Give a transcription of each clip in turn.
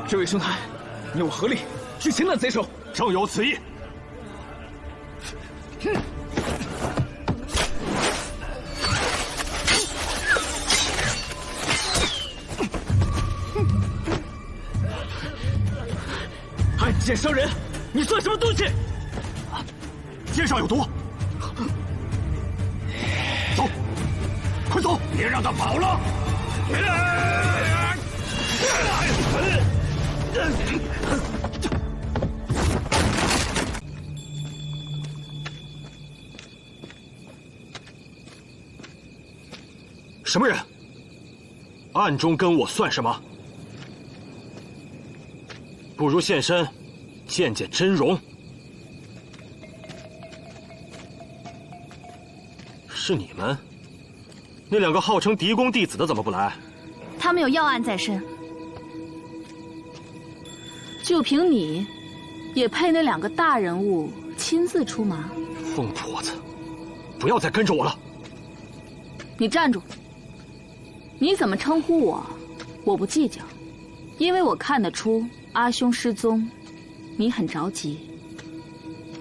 这位兄台，你我合力去擒那贼首。正有此意。暗箭伤人，你算什么东西？箭上有毒。走，快走！别让他跑了！什么人？暗中跟我算什么？不如现身，见见真容。是你们？那两个号称狄公弟子的怎么不来？他们有要案在身。就凭你，也配那两个大人物亲自出马？疯婆子，不要再跟着我了！你站住！你怎么称呼我，我不计较，因为我看得出阿兄失踪，你很着急。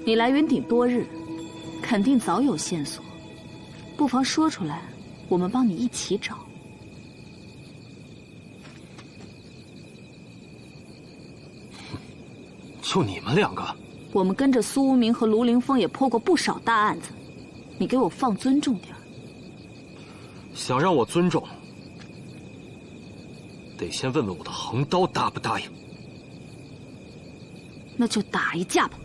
你来云顶多日，肯定早有线索，不妨说出来，我们帮你一起找。就你们两个？我们跟着苏无名和卢凌风也破过不少大案子，你给我放尊重点。想让我尊重，得先问问我的横刀答不答应。那就打一架吧。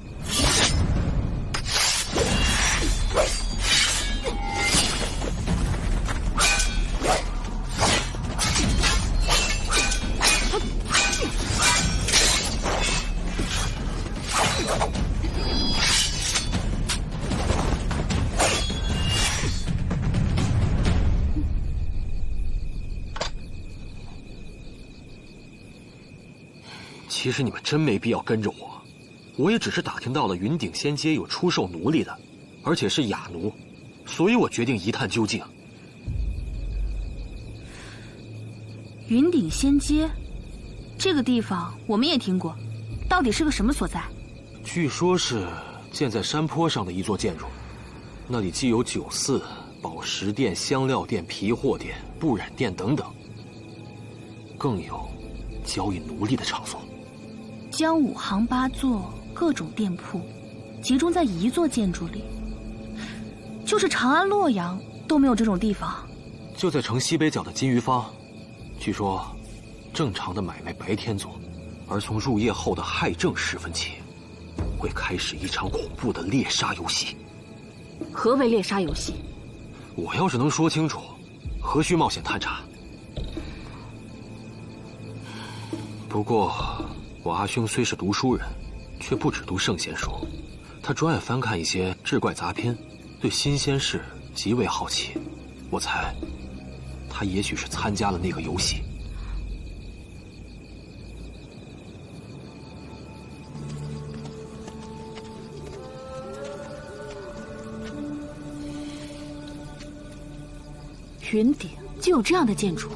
其实你们真没必要跟着我，我也只是打听到了云顶仙街有出售奴隶的，而且是哑奴，所以我决定一探究竟。云顶仙街，这个地方我们也听过，到底是个什么所在？据说是建在山坡上的一座建筑，那里既有酒肆、宝石店、香料店、皮货店、布染店等等，更有交易奴隶的场所。将5行8座各种店铺集中在一座建筑里，就是长安、洛阳都没有这种地方。就在城西北角的金鱼坊，据说正常的买卖白天做，而从入夜后的亥正时分起，会开始一场恐怖的猎杀游戏。何为猎杀游戏？我要是能说清楚，何须冒险探查？不过，我阿兄虽是读书人，却不只读圣贤书，他专爱翻看一些志怪杂篇，对新鲜事极为好奇。我猜，他也许是参加了那个游戏。云顶就有这样的建筑？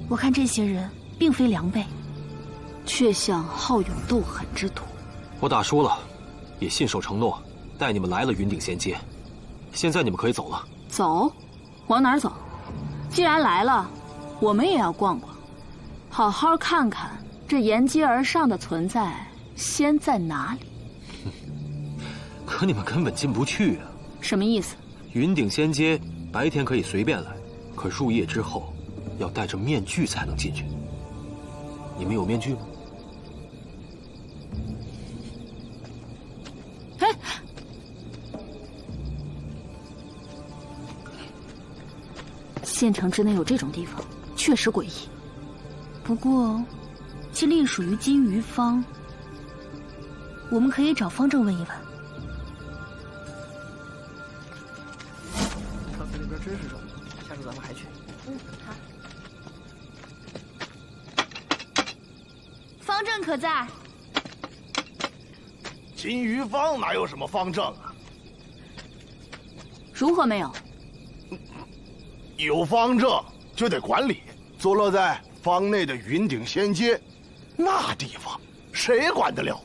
我看这些人并非良辈，却像好勇斗狠之徒。我打输了，也信守承诺，带你们来了云顶仙街。现在你们可以走了。走？往哪儿走？既然来了，我们也要逛逛，好好看看这沿街而上的存在先在哪里。可你们根本进不去啊！什么意思？云顶仙街白天可以随便来，可入夜之后要戴着面具才能进去。你们有面具吗？哎，县城之内有这种地方，确实诡异。不过，其隶属于金鱼坊，我们可以找方正问一问。上次那边真是热闹，下次咱们还去。好。方正可在？金鱼坊哪有什么方正啊？如何没有？有方正就得管理。坐落在坊内的云顶仙街，那地方谁管得了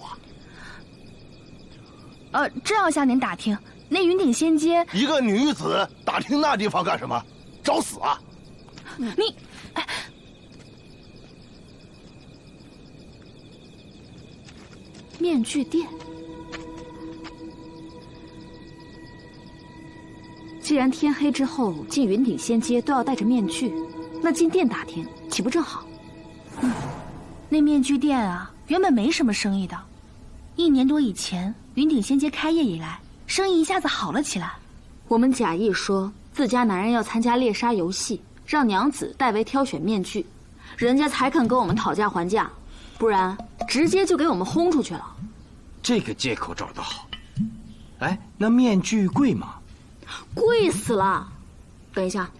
啊？正要向您打听，那云顶仙街，一个女子打听那地方干什么？找死啊！你，面具店。既然天黑之后进云顶仙街都要戴着面具，那进店打听岂不正好？那面具店啊，原本没什么生意的，1年多以前，云顶仙街开业以来，生意一下子好了起来。我们假意说自家男人要参加猎杀游戏，让娘子代为挑选面具，人家才肯跟我们讨价还价，不然直接就给我们轰出去了。这个借口找得好。哎，那面具贵吗？贵死了！等一下，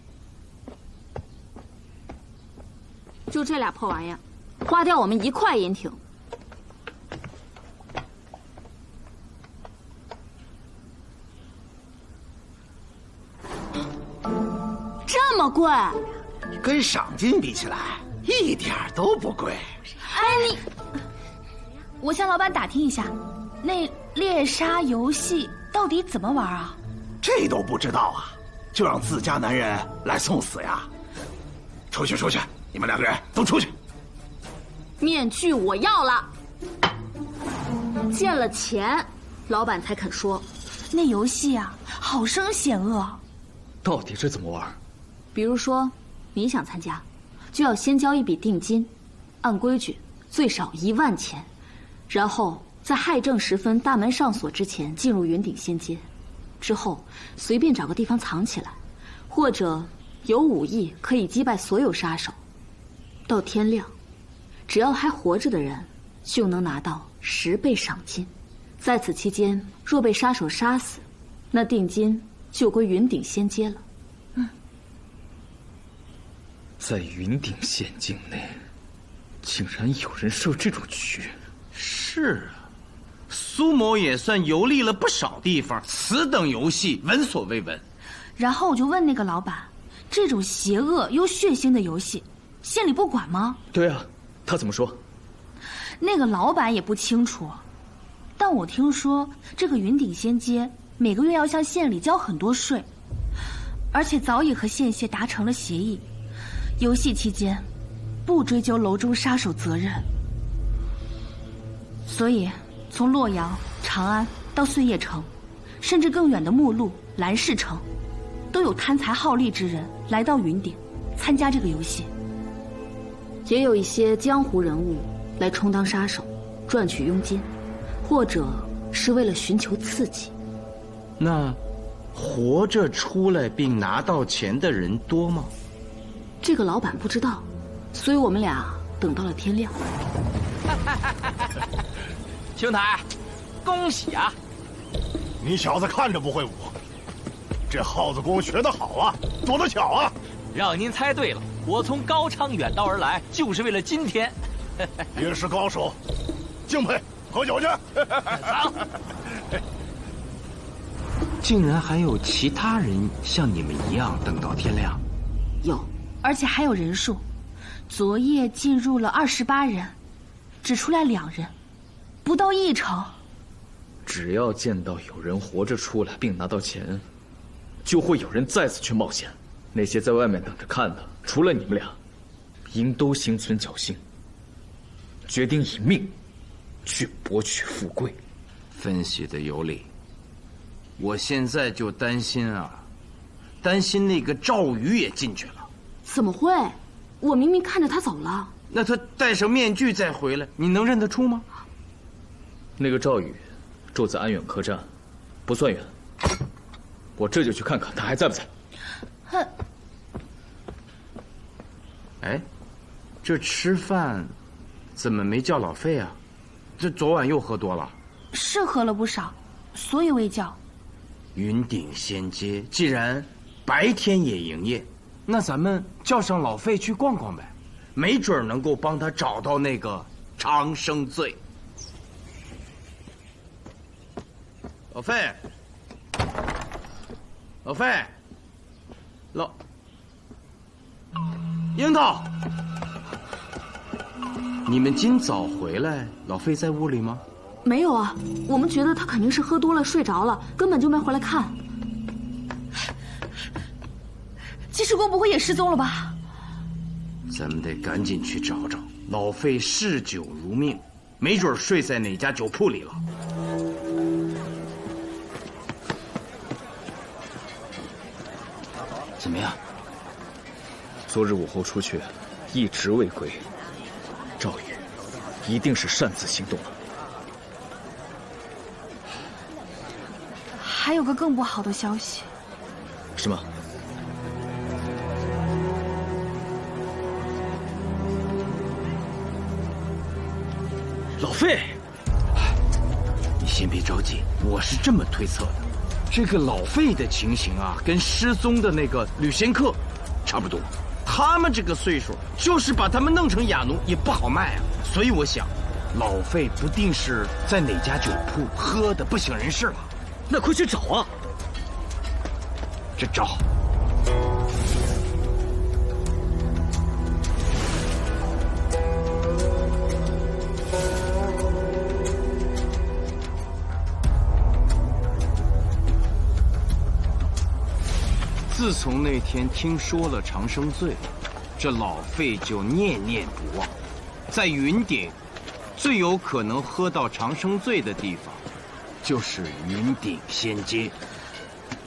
就这俩破玩意儿，花掉我们1块银挺。这么贵？跟赏金比起来，一点都不贵。哎，你，我向老板打听一下，那猎杀游戏到底怎么玩啊？这都不知道啊，就让自家男人来送死呀！出去，出去！你们2个人都出去！面具我要了，见了钱，老板才肯说。那游戏啊，好生险恶。到底是怎么玩？比如说，你想参加，就要先交一笔定金，按规矩最少1万钱，然后在亥正时分大门上锁之前进入云顶仙街。之后随便找个地方藏起来，或者有武艺可以击败所有杀手。到天亮，只要还活着的人，就能拿到10倍赏金。在此期间，若被杀手杀死，那定金就归云顶仙街了。在云顶县境内，竟然有人设这种局。是啊，苏某也算游历了不少地方，此等游戏闻所未闻。然后我就问那个老板，这种邪恶又血腥的游戏，县里不管吗？对啊，他怎么说？那个老板也不清楚，但我听说这个云顶仙街每个月要向县里交很多税，而且早已和县协达成了协议，游戏期间不追究楼中杀手责任。所以从洛阳、长安到碎叶城，甚至更远的目录、兰氏城，都有贪财好利之人来到云顶参加这个游戏，也有一些江湖人物来充当杀手，赚取佣金，或者是为了寻求刺激。那活着出来并拿到钱的人多吗？这个老板不知道，所以我们俩等到了天亮。兄台，恭喜啊！你小子看着不会武，这耗子功学得好啊，躲得巧啊！让您猜对了，我从高昌远道而来，就是为了今天。也是高手，敬佩，喝酒去。走。竟然还有其他人像你们一样等到天亮？有，而且还有人数。昨夜进入了28人，只出来2人，不到1成。只要见到有人活着出来并拿到钱，就会有人再次去冒险。那些在外面等着看的，除了你们俩，应都心存侥幸，决定以命去博取富贵。分析的有理。我现在就担心啊，担心那个赵宇也进去了。怎么会？我明明看着他走了。那他戴上面具再回来，你能认得出吗？那个赵宇住在安远客栈，不算远。我这就去看看他还在不在。哼。哎，这吃饭怎么没叫老费啊？这昨晚又喝多了？是喝了不少，所以未叫。云顶仙街既然白天也营业，那咱们叫上老费去逛逛呗，没准能够帮他找到那个长生醉。老费，老费，樱桃，你们今早回来，老费在屋里吗？没有啊，我们觉得他肯定是喝多了睡着了，根本就没回来看。济世公不会也失踪了吧？咱们得赶紧去找找。老费嗜酒如命，没准睡在哪家酒铺里了。怎么样？昨日午后出去，一直未归。赵宇一定是擅自行动了。还有个更不好的消息。什么？老费，你先别着急，我是这么推测的，这个老费的情形啊，跟失踪的那个吕仙客差不多。他们这个岁数，就是把他们弄成哑奴也不好卖啊。所以我想，老费不定是在哪家酒铺喝的不省人事了。那快去找啊！这找。自从那天听说了长生醉，这老费就念念不忘。在云顶，最有可能喝到长生醉的地方，就是云顶仙街。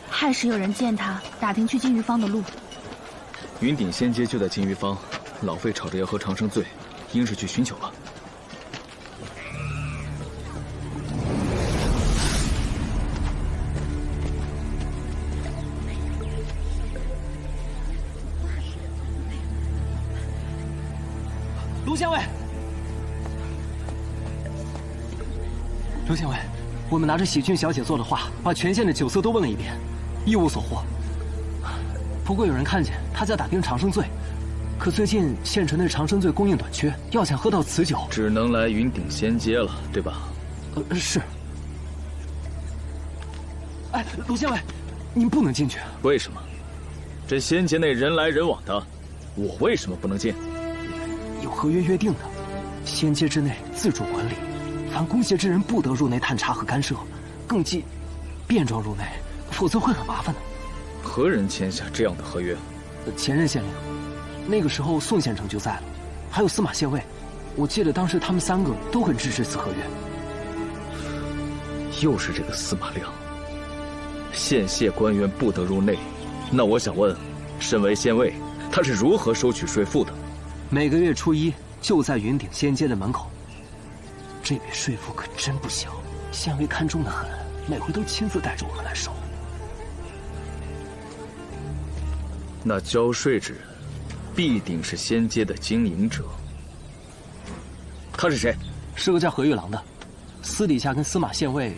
亥时有人见他，打听去金鱼坊的路。云顶仙街就在金鱼坊，老费吵着要喝长生醉，应是去寻求了。卢县尉，卢县尉，我们拿着喜俊小姐做的话，把全县的酒色都问了一遍，一无所获。不过有人看见他在打听长生醉，可最近县城的长生醉供应短缺，要想喝到此酒，只能来云顶仙街了，对吧？是。哎，卢县尉，您不能进去。为什么？这仙界内人来人往的，我为什么不能进？有合约约定的，仙界之内自主管理，凡攻邪之人不得入内探查和干涉，更忌便装入内，否则会很麻烦的。何人签下这样的合约？前任县令，那个时候宋县城就在了，还有司马县尉，我记得当时他们3个都很支持此合约。又是这个司马亮。县械官员不得入内，那我想问，身为县尉，他是如何收取税赋的？每个月初1就在云顶仙街的门口。这笔税赋可真不小，县尉看重的很，每回都亲自带着我们来收。那交税之人，必定是仙街的经营者。他是谁？是个叫何玉郎的，私底下跟司马县尉，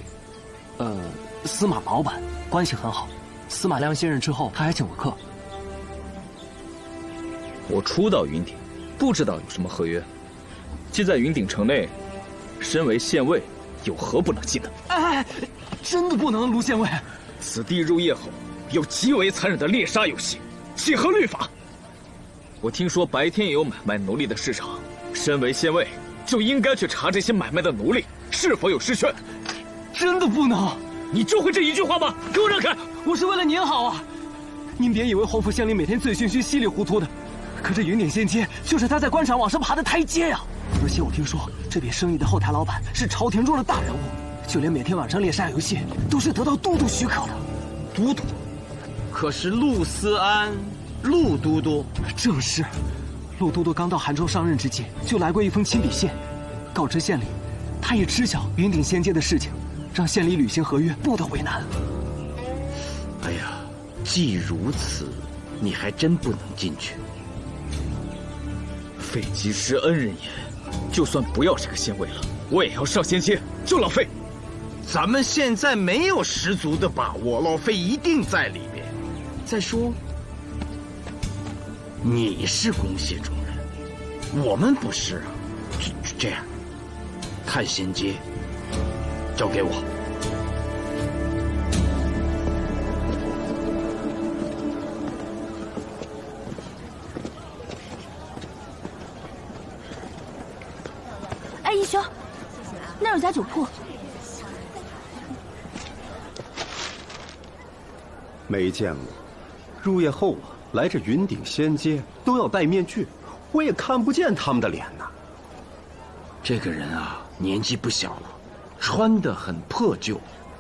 司马老板关系很好。司马亮卸任之后，他还请过客。我初到云顶，不知道有什么合约。既在云顶城内，身为县尉，有何不能进的？哎，真的不能，卢县尉。此地入夜后，有极为残忍的猎杀游戏，契合律法。我听说白天也有买卖奴隶的市场，身为县尉，就应该去查这些买卖的奴隶是否有失券。真的不能。你就会这一句话吗？给我让开！我是为了您好啊！您别以为黄甫县令每天醉醺醺、稀里糊涂的，可这云顶仙街就是他在官场往上爬的台阶呀。而且我听说这笔生意的后台老板是朝廷中的大人物，就连每天晚上猎杀游戏都是得到都督许可的。都督？可是陆思安，陆都督。正是，陆都督刚到杭州上任之际，就来过一封亲笔信，告知县里，他也知晓云顶仙街的事情，让县里履行合约不得为难。哎呀，既如此，你还真不能进去。费及时恩人也，就算不要这个县尉了，我也要上仙街救老费。咱们现在没有十足的把握，老费一定在里面。再说，你是攻邪中人，我们不是啊。这样，探仙街交给我。哎，义兄，那儿有家酒铺。没见过，入夜后啊，来这云顶仙街都要戴面具，我也看不见他们的脸呐。这个人啊，年纪不小了，穿得很破旧，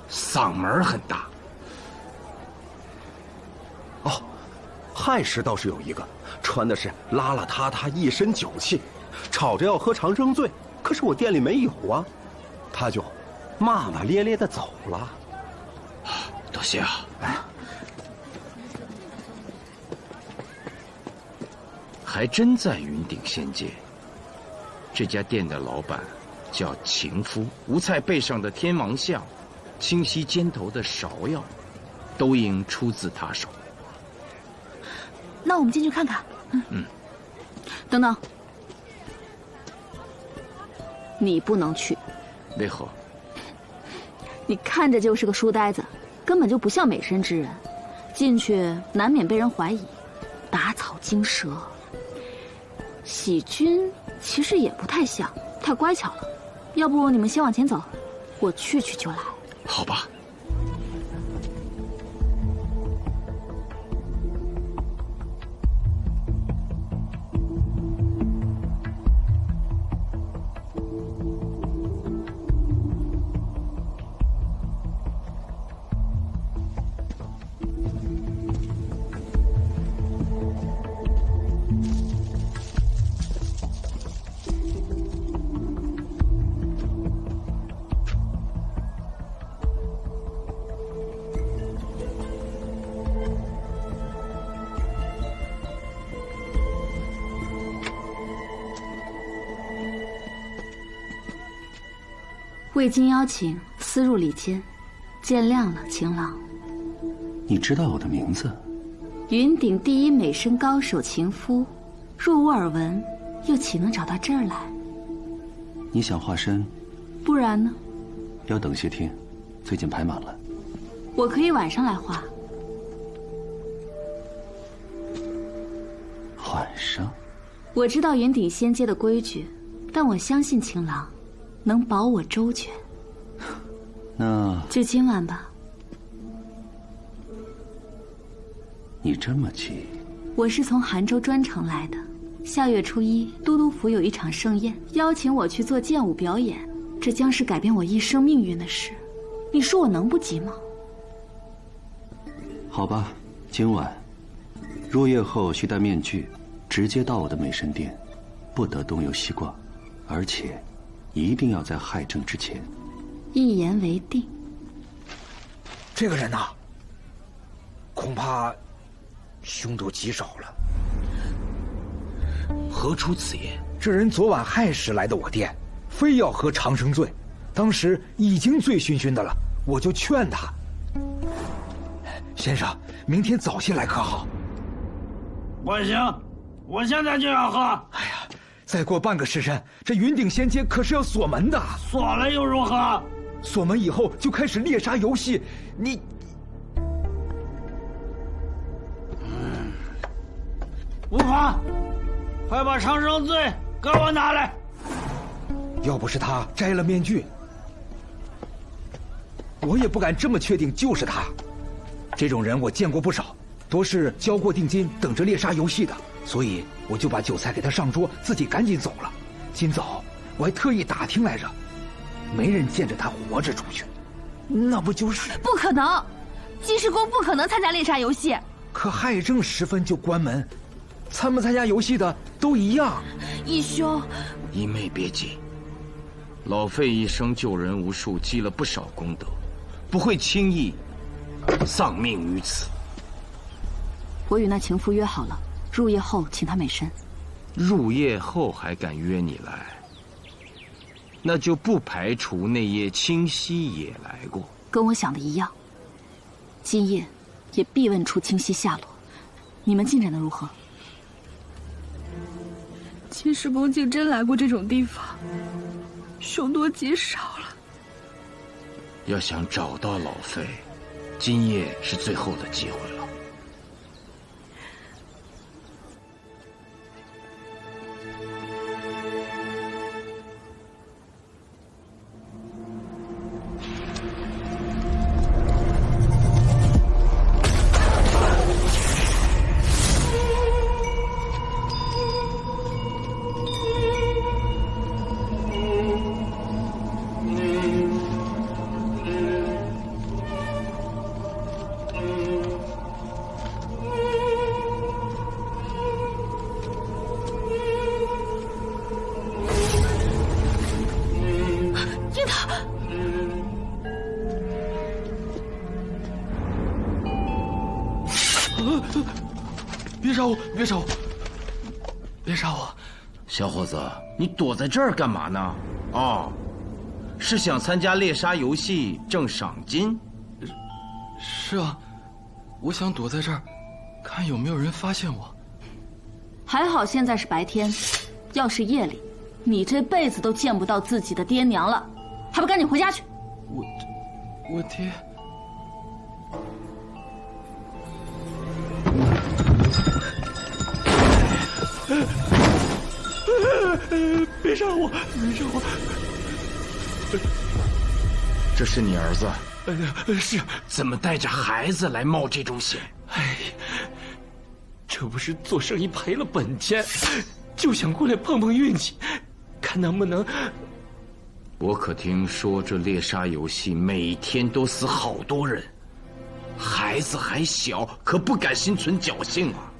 嗓门很大。哦，亥时倒是有一个，穿的是邋邋遢遢，一身酒气，吵着要喝长生醉，可是我店里没有啊，他就骂骂咧咧的走了。多谢啊。还真在云顶仙街。这家店的老板叫秦夫，吴菜背上的天王像，清溪肩头的芍药，都应出自他手。那我们进去看看。等等，你不能去。为何？你看着就是个书呆子，根本就不像美身之人，进去难免被人怀疑，打草惊蛇。喜君其实也不太像，太乖巧了。要不你们先往前走，我去就来。好吧。未经邀请，私入里间，见谅了，情郎。你知道我的名字？云顶第一美身高手秦夫，若无耳闻，又岂能找到这儿来？你想化身？不然呢？要等些天，最近排满了。我可以晚上来画。晚上？我知道云顶仙阶的规矩，但我相信情郎能保我周全。那就今晚吧。你这么急？我是从杭州专程来的。下月初1，都督府有一场盛宴，邀请我去做剑舞表演，这将是改变我一生命运的事。你说我能不急吗？好吧，今晚入夜后需戴面具，直接到我的美神殿，不得动用西瓜，而且一定要在亥正之前。一言为定。这个人呐，恐怕凶多吉少了。何出此言？这人昨晚亥时来的我店，非要喝长生醉，当时已经醉醺醺的了，我就劝他：“先生，明天早些来可好？”不行，我现在就要喝。哎呀，再过半个时辰，这云顶仙阶可是要锁门的。锁了又如何？锁门以后就开始猎杀游戏，你……无妨，快把长生醉给我拿来。要不是他摘了面具，我也不敢这么确定就是他。这种人我见过不少，多是交过定金等着猎杀游戏的，所以我就把酒菜给他上桌，自己赶紧走了。今早我还特意打听来着，没人见着他活着出去，那不就是……不可能，金世公不可能参加猎杀游戏。可亥正时分就关门，参不参加游戏的都一样。义兄，姨妹别急，老费一生救人无数，积了不少功德，不会轻易丧命于此。我与那情妇约好了，入夜后请她美身。入夜后还敢约你来，那就不排除那夜清溪也来过。跟我想的一样，今夜也必问出清溪下落。你们进展的如何？金世公竟真来过这种地方，凶多吉少了。要想找到老费，今夜是最后的机会了。别杀我！别杀我！别杀我！小伙子，你躲在这儿干嘛呢？哦，是想参加猎杀游戏挣赏金？是啊，我想躲在这儿，看有没有人发现我。还好现在是白天，要是夜里，你这辈子都见不到自己的爹娘了，还不赶紧回家去！我爹。别杀我！别杀我！这是你儿子？是。怎么带着孩子来冒这种险？哎，这不是做生意赔了本钱，就想过来碰碰运气，看能不能……我可听说这猎杀游戏每天都死好多人，孩子还小，可不敢心存侥幸啊。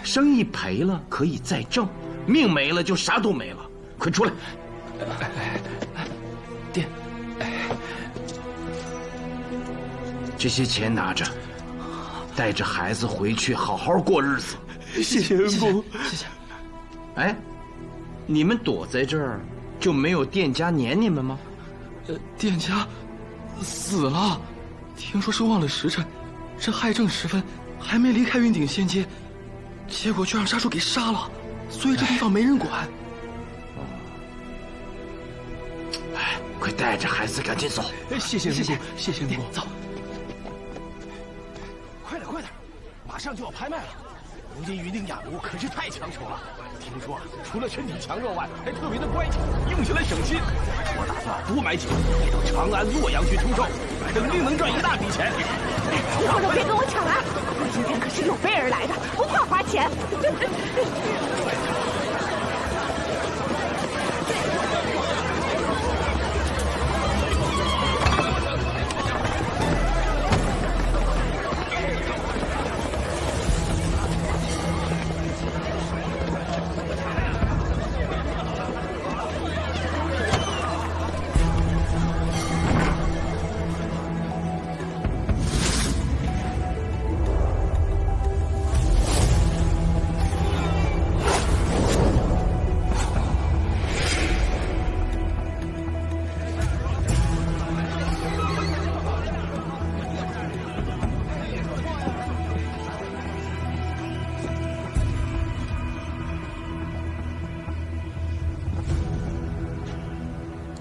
生意赔了可以再挣，命没了就啥都没了。快出来！爹，这些钱拿着，带着孩子回去好好过日子。谢谢恩公，谢谢。哎，你们躲在这儿，就没有店家撵你们吗？店家死了，听说是忘了时辰，这亥正时分还没离开云顶仙阶，结果却让沙叔给杀了，所以这地方没人管。哎，快带着孩子赶紧走！谢谢谢谢公公，走。快点，马上就要拍卖了。如今云顶雅奴可是太抢手了，听说除了身体强壮外，还特别的乖巧，用起来省心。我打算多买几个，带到长安、洛阳去出售，肯定能赚一大笔钱。以后都别跟我抢了，我今天可是有备而来的，不怕花钱。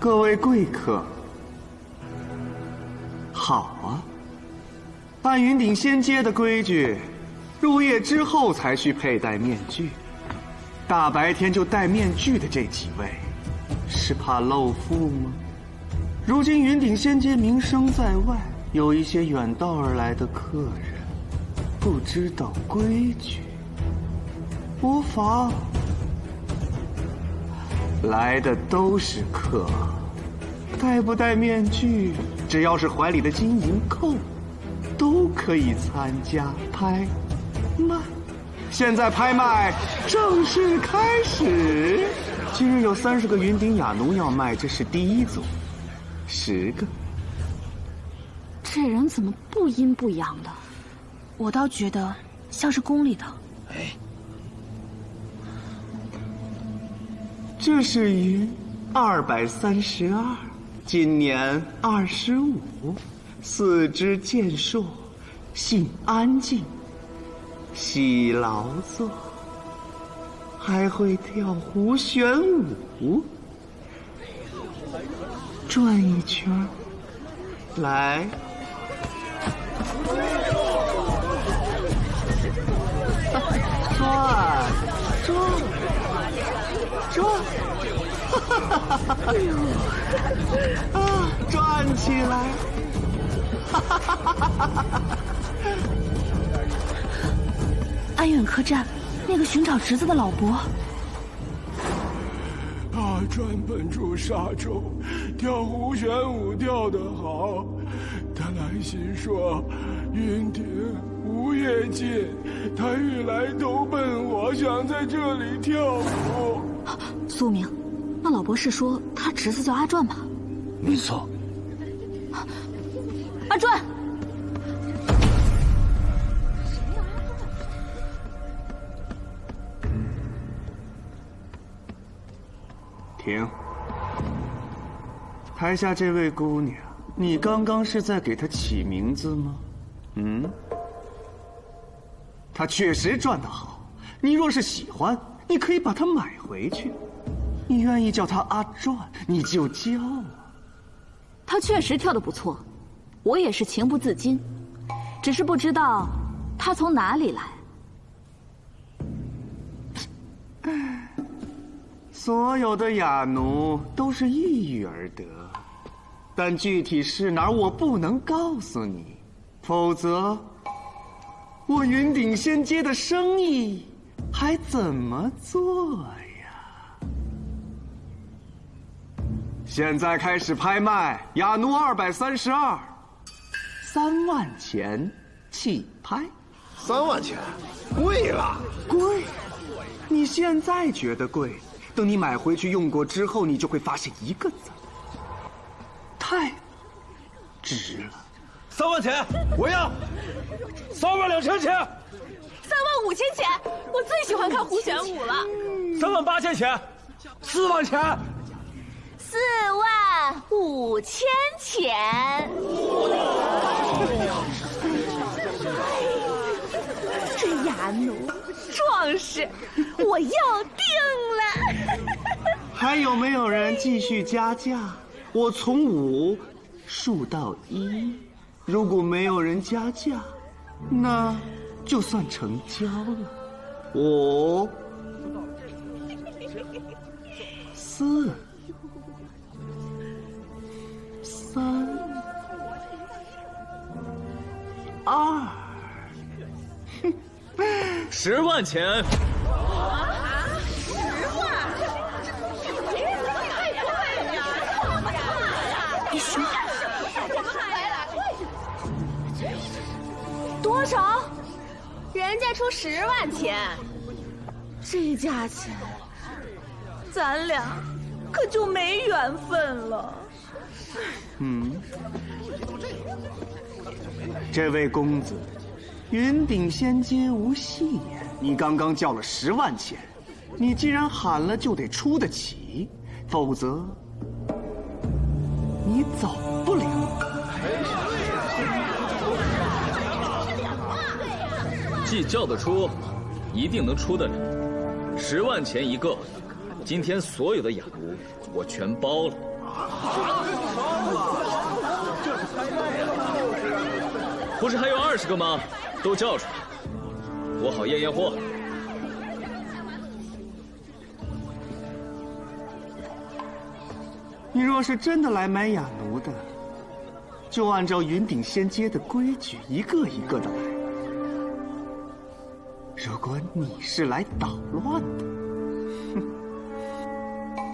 各位贵客，好啊！按云顶仙阶的规矩，入夜之后才需佩戴面具。大白天就戴面具的这几位，是怕露富吗？如今云顶仙阶名声在外，有一些远道而来的客人，不知道规矩，无妨。来的都是客，戴不戴面具，只要是怀里的金银扣，都可以参加拍卖。现在拍卖正式开始。今日有30个云顶雅奴要卖，这是第一组，10个。这人怎么不阴不阳的？我倒觉得像是宫里的。哎。这是云232，今年25，四肢健硕，性安静，喜劳作，还会跳胡旋舞。转一圈，来。转，转起来，安远客栈，那个寻找侄子的老伯。阿传本住沙洲，跳胡旋舞跳得好。他来信说，云顶无业界，他欲来投奔我，想在这里跳舞。苏明，那老伯是说他侄子叫阿传吧？没错。阿传，停。台下这位姑娘，你刚刚是在给她起名字吗？她确实转得好，你若是喜欢，你可以把它买回去。你愿意叫他阿传，你就叫啊。他确实跳得不错，我也是情不自禁，只是不知道他从哪里来。所有的雅奴都是一语而得，但具体是哪儿我不能告诉你，否则我云顶仙阶的生意还怎么做呀？现在开始拍卖，雅奴232，3万钱起拍。3万钱，贵了，贵？你现在觉得贵，等你买回去用过之后，你就会发现一个字：太值了。3万钱，我要！3万2千钱，3万5千钱，我最喜欢看胡旋舞了。3万8千钱，4万钱，4万5千钱。这哑奴壮士，我要定了。还有没有人继续加价？我从5数到1，如果没有人加价，那就算成交了。5、4、3、2。10万钱。多少？人家出10万钱，这价钱，咱俩可就没缘分了。这位公子，云顶仙阶无戏言。你刚刚叫了10万钱，你既然喊了，就得出得起，否则你走不了。既叫得出，一定能出得了。10万钱一个，今天所有的哑奴我全包了。不是还有20个吗？都叫出来，我好验验货。你若是真的来买哑奴的，就按照云顶仙阶的规矩，一个一个的来。如果你是来捣乱的，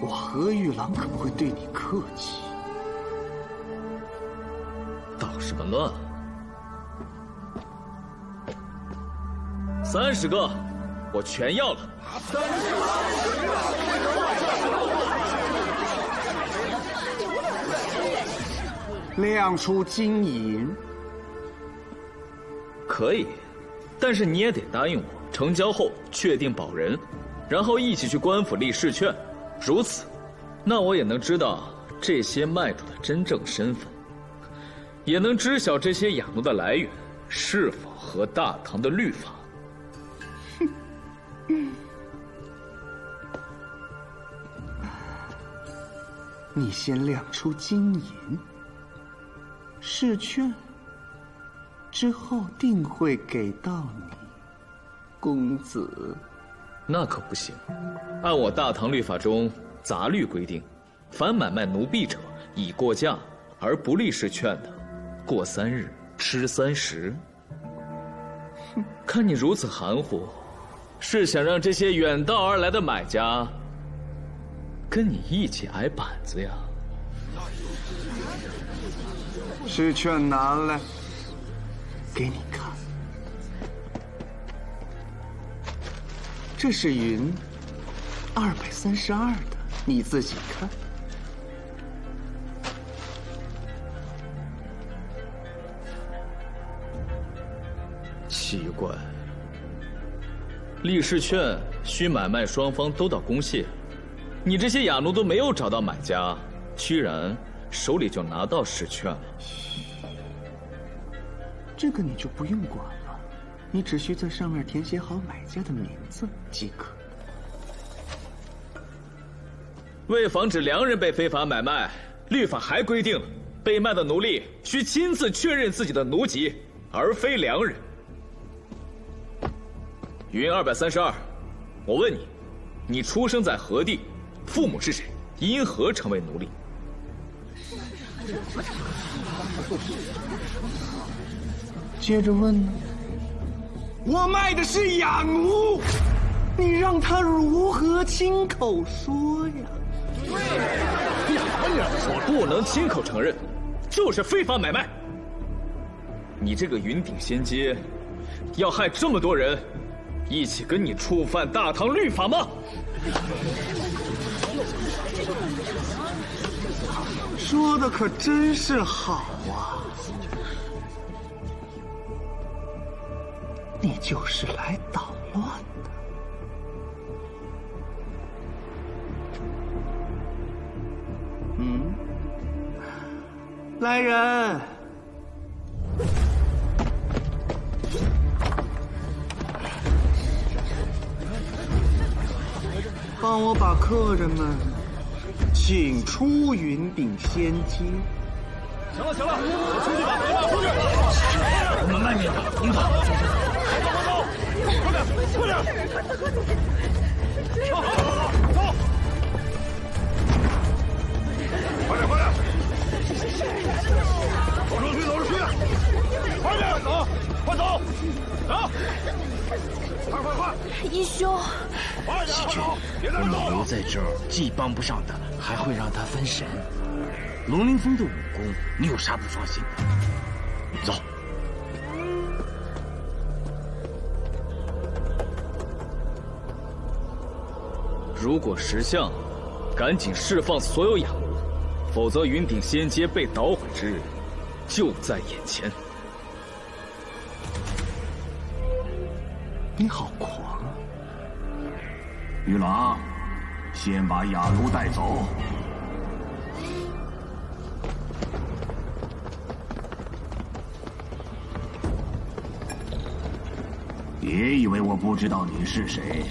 我何玉郎可不会对你客气。捣什么乱？30个，我全要了。亮出金银。可以，但是你也得答应我，成交后确定保人，然后一起去官府立试券。如此，那我也能知道这些卖主的真正身份，也能知晓这些哑奴的来源是否合大唐的律法。你先亮出金银，试券之后定会给到你，公子。那可不行，按我大唐律法中杂律规定，凡买卖奴婢者，已过价而不立试券的，过3日吃30。看你如此含糊，是想让这些远道而来的买家跟你一起挨板子呀？试券拿来，给你看。这是云232的，你自己看。奇怪，立试券需买卖双方都到公谢，你这些哑奴都没有找到买家，居然手里就拿到试券了。这个你就不用管了，你只需在上面填写好买家的名字即可。为防止良人被非法买卖，律法还规定了，被卖的奴隶需亲自确认自己的奴籍，而非良人。云232，我问你，你出生在何地？父母是谁？因何成为奴隶？接着问呢？我卖的是哑奴，你让他如何亲口说呀？我不能亲口承认，就是非法买卖。你这个云顶仙阶，要害这么多人，一起跟你触犯大唐律法吗？说的可真是好啊！你就是来捣乱的。来人！帮我把客人们请出云顶仙街。行了，我出去吧，别打出去！我们外面的，领导，快点！走出去！快点走！快走！快！义兄，细君，我们留在这儿，既帮不上他，还会让他分神。龙凌风的武功，你有啥不放心的？走。如果识相，赶紧释放所有雅奴，否则云顶仙街被捣毁之日就在眼前。你好狂啊！玉郎，先把雅奴带走。别以为我不知道你是谁。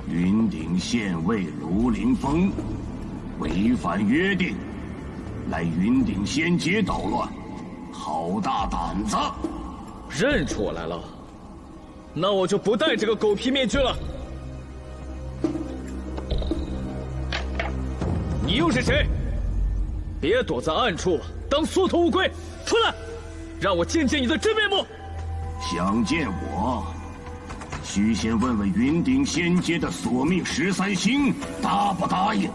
云顶县尉卢凌风，违反约定，来云顶仙街捣乱，好大胆子！认出我来了，那我就不戴这个狗皮面具了。你又是谁？别躲在暗处当缩头乌龟，出来，让我见见你的真面目。想见我？须先问问云顶仙街的索命13星答不答应。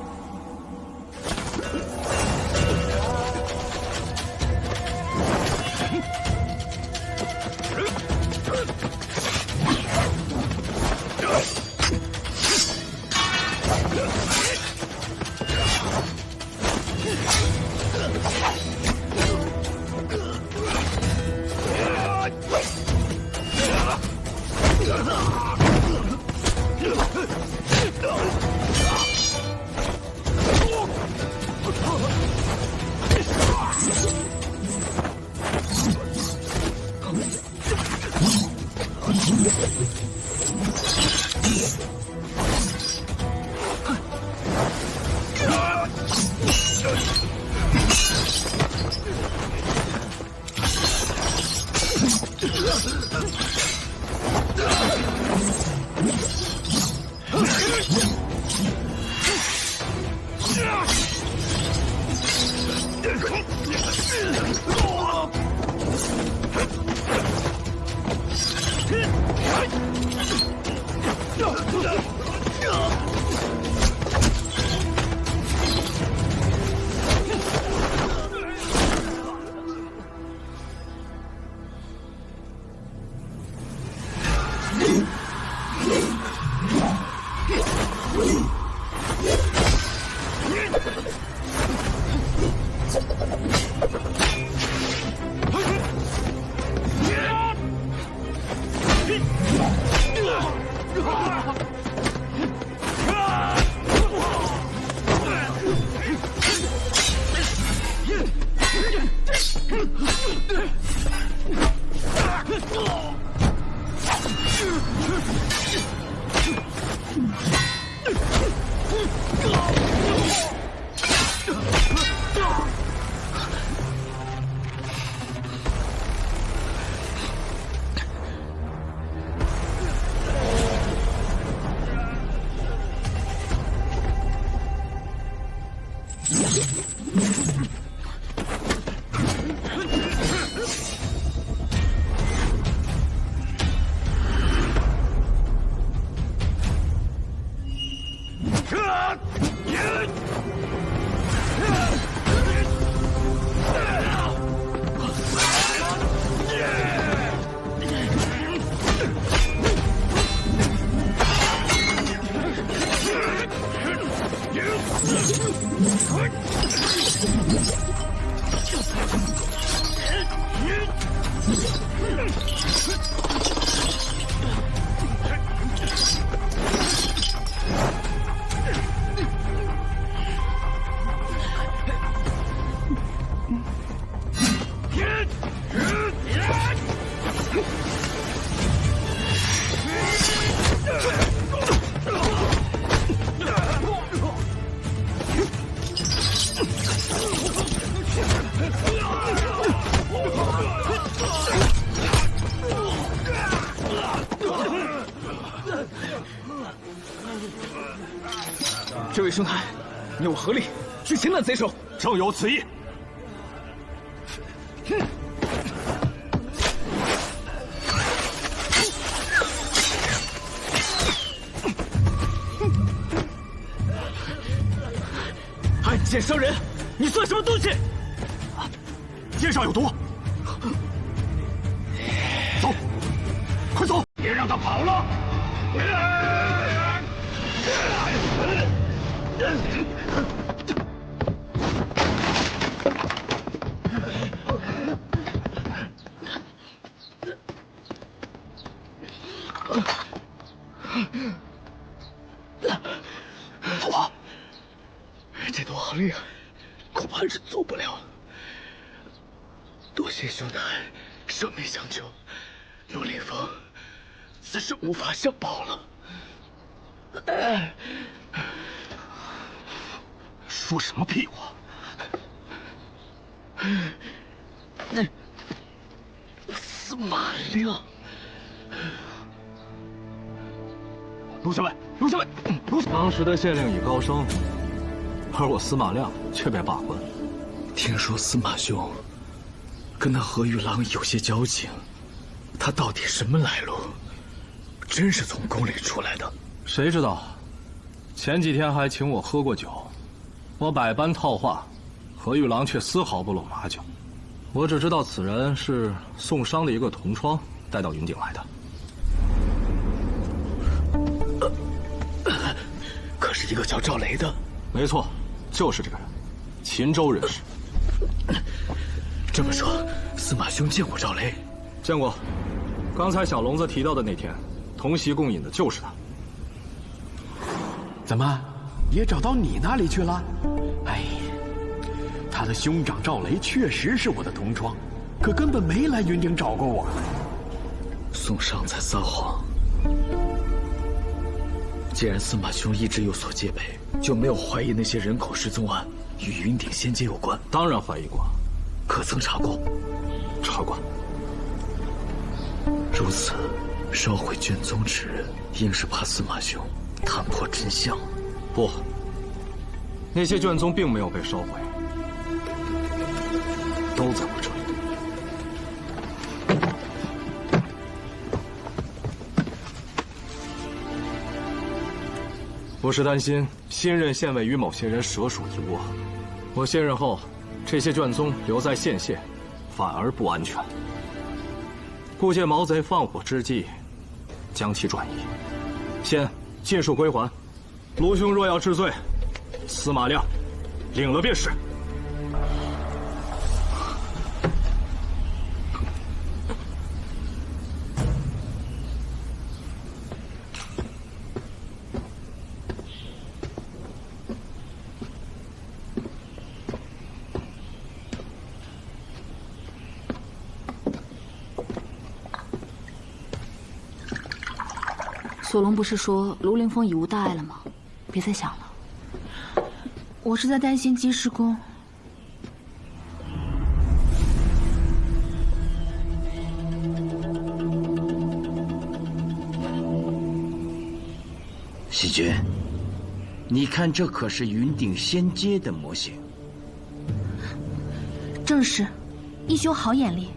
这位兄台，你我合力去擒拿贼首。正有此意。暗箭伤人，你算什么东西？箭上有毒。走，快走！别让他跑了！老王，这毒好厉害，恐怕是做不了。多谢兄台舍命相救，陆凌风此时无法相报了。说什么屁话！司马亮，陆校尉，陆校尉，当时的县令已高升，而我司马亮却被罢官。听说司马兄跟那何玉郎有些交情，他到底什么来路？真是从宫里出来的？谁知道？前几天还请我喝过酒，我百般套话，何玉郎却丝毫不露马脚。我只知道此人是宋商的一个同窗带到云顶来的。可是一个叫赵雷的。没错，就是这个人，秦州人士。这么说，司马兄见过赵雷？见过。刚才小聋子提到的那天，同席共饮的就是他。怎么，也找到你那里去了？哎，他的兄长赵雷确实是我的同窗，可根本没来云顶找过我。宋商在撒谎。既然司马兄一直有所戒备，就没有怀疑那些人口失踪案与云顶仙阶有关？当然怀疑过。可曾查过？查过。如此，烧毁卷宗之人，应是怕司马兄探破真相。不，那些卷宗并没有被烧毁，都在我这里。我是担心新任县尉与某些人蛇鼠一窝，我卸任后，这些卷宗留在县县，反而不安全。故借毛贼放火之际，将其转移，先尽数归还。卢兄若要治罪，司马亮领了便是。索隆不是说卢凌风已无大碍了吗？别再想了。我是在担心姬师公。喜君，你看这可是云顶仙阶的模型。正是，一休好眼力。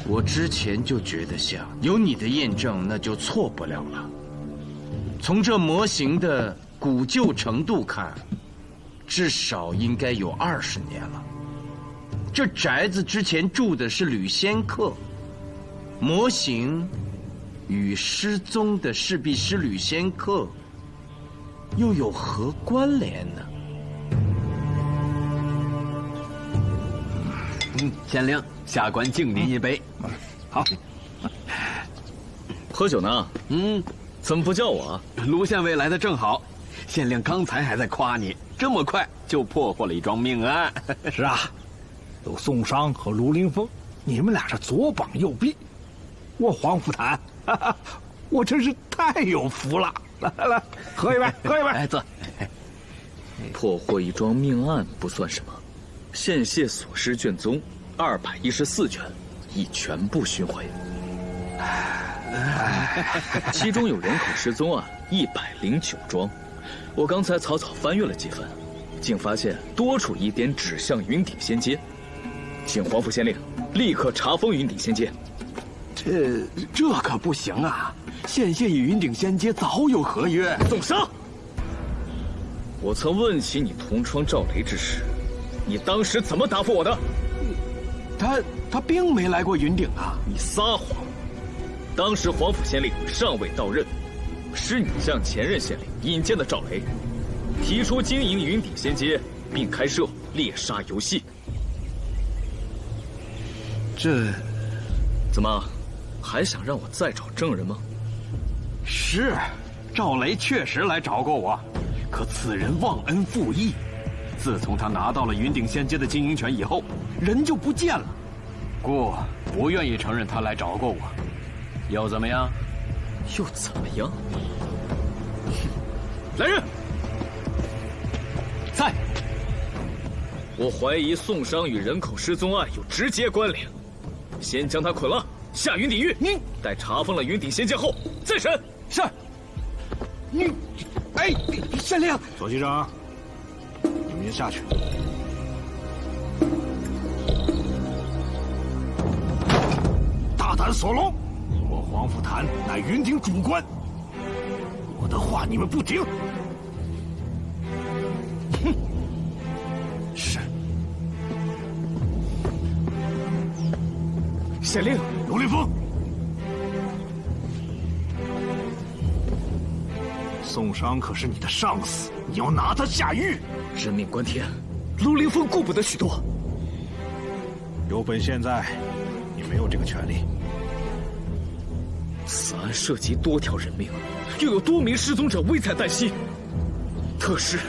我之前就觉得像，有你的验证，那就错不了了。从这模型的古旧程度看，至少应该有20年了。这宅子之前住的是吕仙客，模型与失踪的侍婢师吕仙客又有何关联呢？县令，下官敬您一杯。好，喝酒呢？怎么不叫我啊？卢县尉来的正好，县令刚才还在夸你，这么快就破获了一桩命案。是啊，有宋商和卢凌风，你们俩是左膀右臂，我黄甫坦，我真是太有福了。来来，喝一杯，喝一杯。来，坐。破获一桩命案不算什么，县械所失卷宗214卷，已全部寻回。其中有人口失踪案109桩，我刚才草草翻阅了几份，竟发现多处疑点指向云顶仙阶，请皇甫县令立刻查封云顶仙阶。这可不行啊！县县与云顶仙阶早有合约。宋商，我曾问起你同窗赵雷之事，你当时怎么答复我的？他并没来过云顶啊！你撒谎！当时皇甫县令尚未到任，是你向前任县令引荐的赵雷，提出经营云顶仙阶，并开设猎杀游戏。这怎么，还想让我再找证人吗？是，赵雷确实来找过我，可此人忘恩负义。自从他拿到了云顶仙阶的经营权以后，人就不见了，故不愿意承认他来找过我。又怎么样？又怎么样？来人！在。我怀疑宋商与人口失踪案有直接关联，先将他捆了，下云顶狱。你待查封了云顶仙阶后再审。是。你，哎，县令，左局长，你们先下去。大胆索隆！我黄甫谭乃云顶主官，我的话你们不听。哼！是。县令，卢凌风。宋商可是你的上司，你要拿他下狱。人命关天，卢凌风顾不得许多。有本现在，你没有这个权利。此案涉及多条人命，又有多名失踪者危在旦夕。特使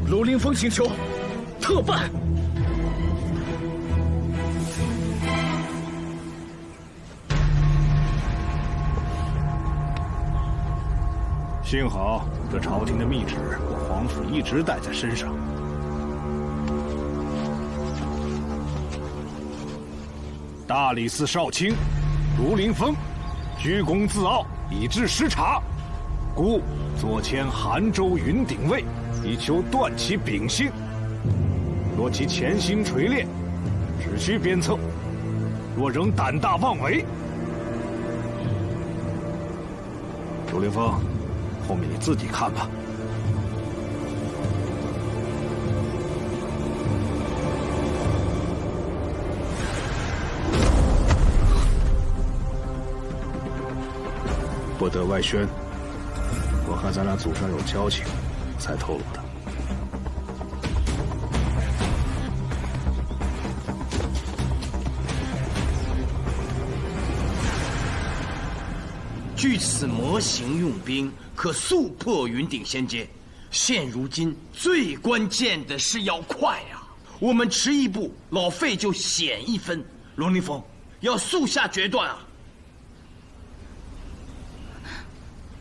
卢凌风请求特办。幸好这朝廷的密旨，我皇甫一直带在身上。大理寺少卿卢凌风，居功自傲，以致失察，故左迁韩州云顶尉，以求断其秉性。若其潜心锤炼，只需鞭策；若仍胆大妄为，卢凌风，后面你自己看吧。不得外宣，我和咱俩祖上有交情，才透露的。据此模型用兵，可速破云顶仙阶。现如今最关键的是要快啊！我们迟一步，老费就险一分。龙凌风，要速下决断啊！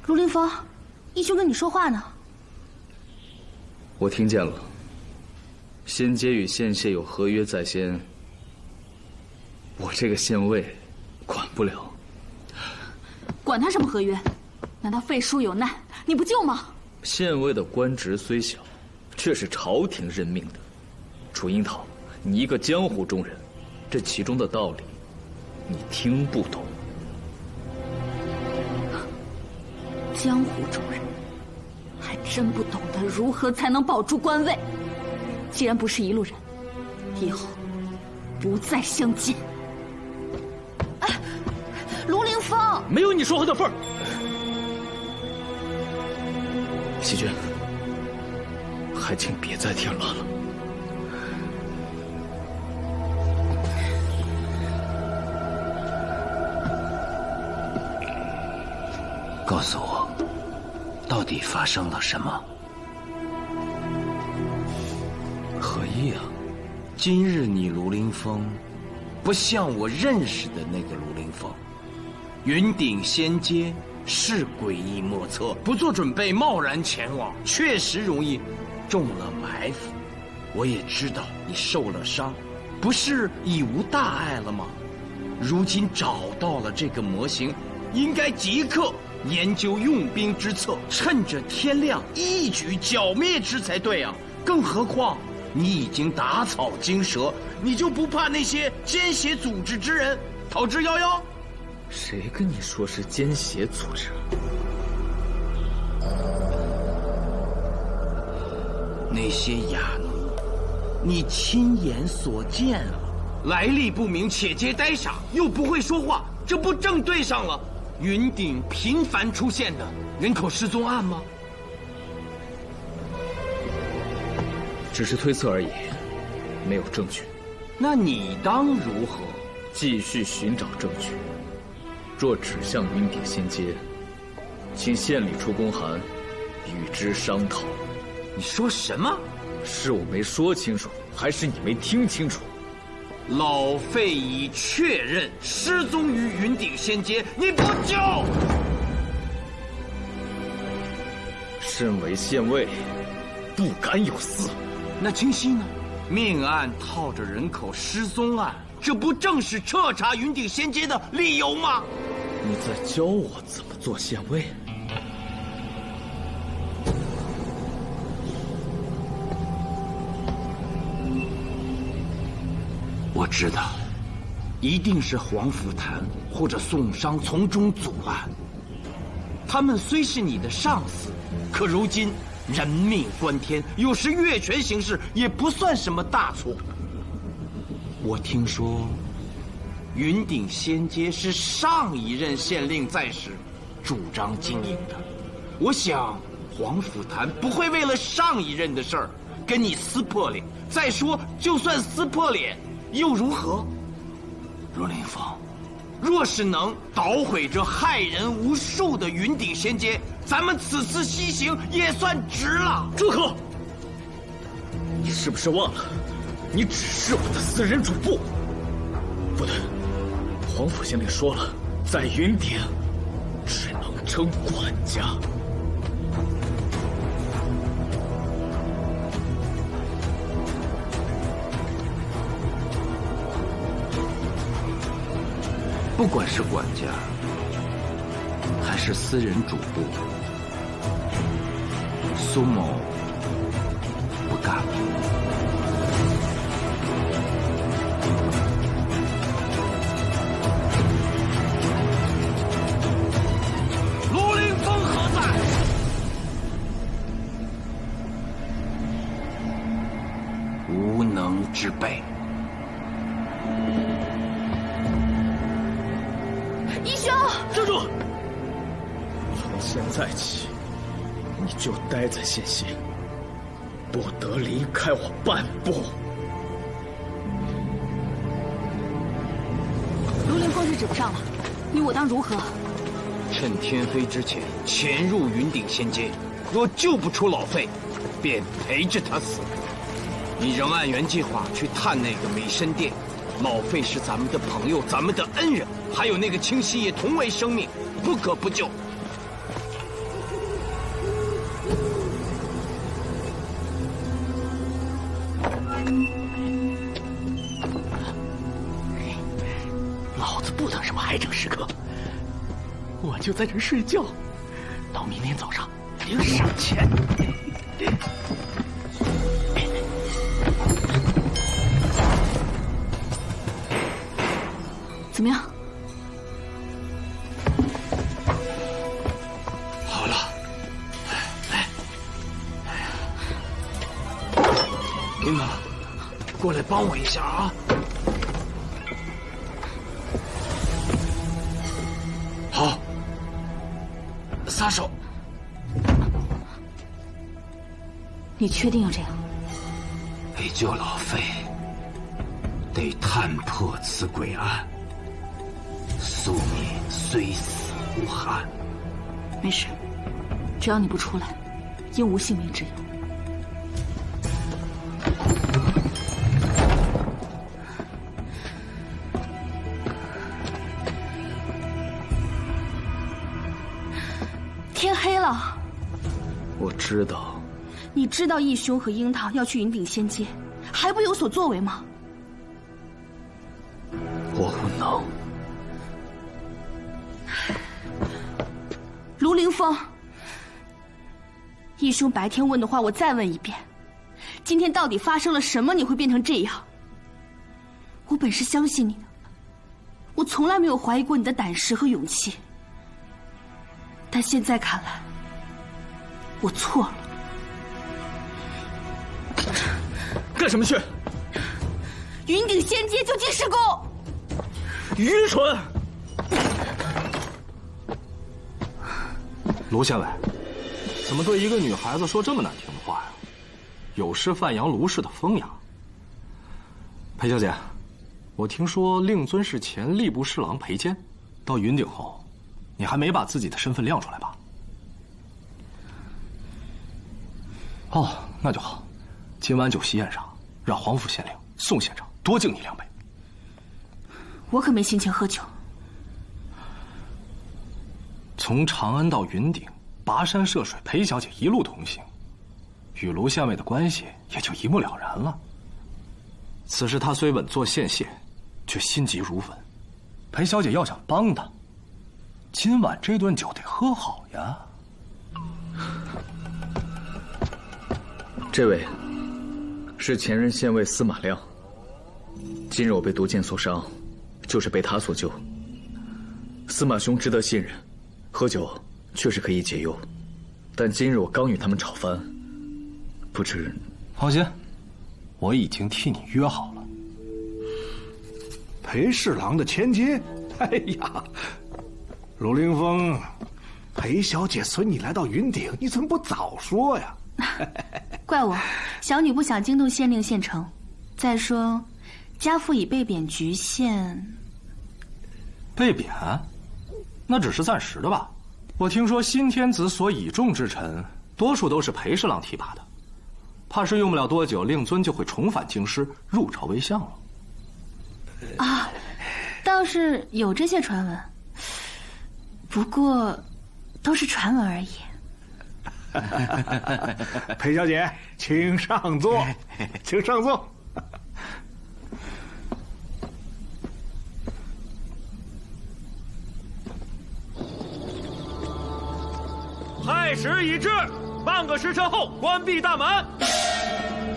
卢凌风，义兄跟你说话呢。我听见了。仙阶与县械有合约在先，我这个县尉管不了。管他什么合约？难道费叔有难你不救吗？县尉的官职虽小，却是朝廷任命的。楚樱桃，你一个江湖中人，这其中的道理，你听不懂。江湖中人，还真不懂得如何才能保住官位。既然不是一路人，以后不再相见。卢凌风，没有你说话的份儿。熙君，还请别再添乱了。告诉我，到底发生了什么？何意啊？今日你卢凌风，不像我认识的那个卢凌风。云顶仙阶是诡异莫测，不做准备贸然前往，确实容易中了埋伏。我也知道你受了伤，不是已无大碍了吗？如今找到了这个模型，应该即刻研究用兵之策，趁着天亮一举剿灭之才对啊！更何况你已经打草惊蛇，你就不怕那些奸邪组织之人逃之夭夭？谁跟你说是奸邪组织？那些哑奴，你亲眼所见啊！来历不明，且皆呆傻，又不会说话，这不正对上了云顶频繁出现的人口失踪案吗？只是推测而已，没有证据。那你当如何？继续寻找证据。若指向云顶仙阶，请县里出公函，与之商讨。你说什么？是我没说清楚，还是你没听清楚？老费已确认失踪于云顶仙阶，你不救？身为县尉，不敢有私。那清溪呢？命案套着人口失踪案，这不正是彻查云顶仙阶的理由吗？你在教我怎么做县尉？我知道，一定是黄甫谭或者宋商从中阻拦。他们虽是你的上司，可如今人命关天，有时越权行事也不算什么大错。我听说，云顶仙阶是上一任县令在时主张经营的。我想，黄甫谭不会为了上一任的事儿跟你撕破脸。再说，就算撕破脸，又如何？若凌风，若是能捣毁这害人无数的云顶仙阶，咱们此次西行也算值了。住口！你是不是忘了，你只是我的私人主簿？不对，黄甫县令说了，在云顶只能称管家。不管是管家，还是私人主簿，苏某不干了。陆凌风何在？无能之辈。义兄，站住！从现在起，你就待在县县，不得离开我半步。卢凌风是指不上了，你我当如何？趁天黑之前潜入云顶仙阶，若救不出老费，便陪着他死。你仍按原计划去探那个美参殿。老费是咱们的朋友，咱们的恩人，还有那个清溪也同为生命，不可不救。老子不等什么癌症时刻，我就在这睡觉，到明天早上领赏钱。怎么样？好了，来，林哥，过来帮我一下啊！好，撒手。你确定要这样？为救老费，得探破此诡案。宿命虽死无憾。没事，只要你不出来，应无性命之忧。天黑了。我知道。你知道义兄和樱桃要去云顶仙阶，还不有所作为吗？我无能。凌风，义兄白天问的话，我再问一遍：今天到底发生了什么？你会变成这样？我本是相信你的，我从来没有怀疑过你的胆识和勇气。但现在看来，我错了。干什么去？云顶仙阶就进师宫。愚蠢！卢县尉，怎么对一个女孩子说这么难听的话呀？有失范阳卢氏的风雅。裴小姐，我听说令尊是前吏部侍郎裴坚，到云顶后，你还没把自己的身份亮出来吧？哦，那就好。今晚酒席宴上，让黄府县令宋县长多敬你2杯。我可没心情喝酒。从长安到云顶，跋山涉水，裴小姐一路同行，与卢县尉的关系也就一目了然了。此时他虽稳坐县县，却心急如焚。裴小姐要想帮他，今晚这顿酒得喝好呀。这位是前任县尉司马亮，今日我被毒箭所伤，就是被他所救。司马兄值得信任，喝酒确实可以解忧，但今日我刚与他们吵翻，不知……放心，我已经替你约好了。裴侍郎的千金，哎呀，卢凌风，裴小姐随你来到云顶，你怎么不早说呀？怪我，小女不想惊动县令县丞。再说，家父已被贬局县。被贬？那只是暂时的吧？我听说新天子所倚重之臣，多数都是裴侍郎提拔的，怕是用不了多久，令尊就会重返京师，入朝为相了。啊，倒是有这些传闻，不过都是传闻而已。裴小姐，请上座，请上座。亥时已至，半个时辰后关闭大门。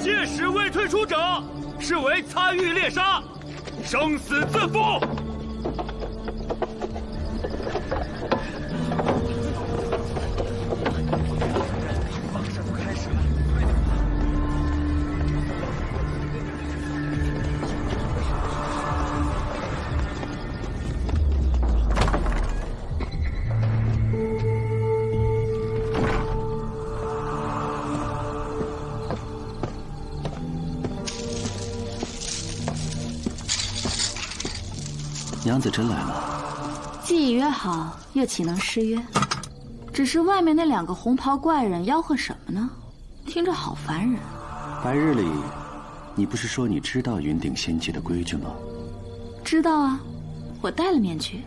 届时未退出者，视为参与猎杀，生死自负。娘子真来了。既已约好，又岂能失约？只是外面那2个红袍怪人吆喝什么呢？听着好烦人。白日里，你不是说你知道云顶仙界的规矩吗？知道啊，我戴了面具。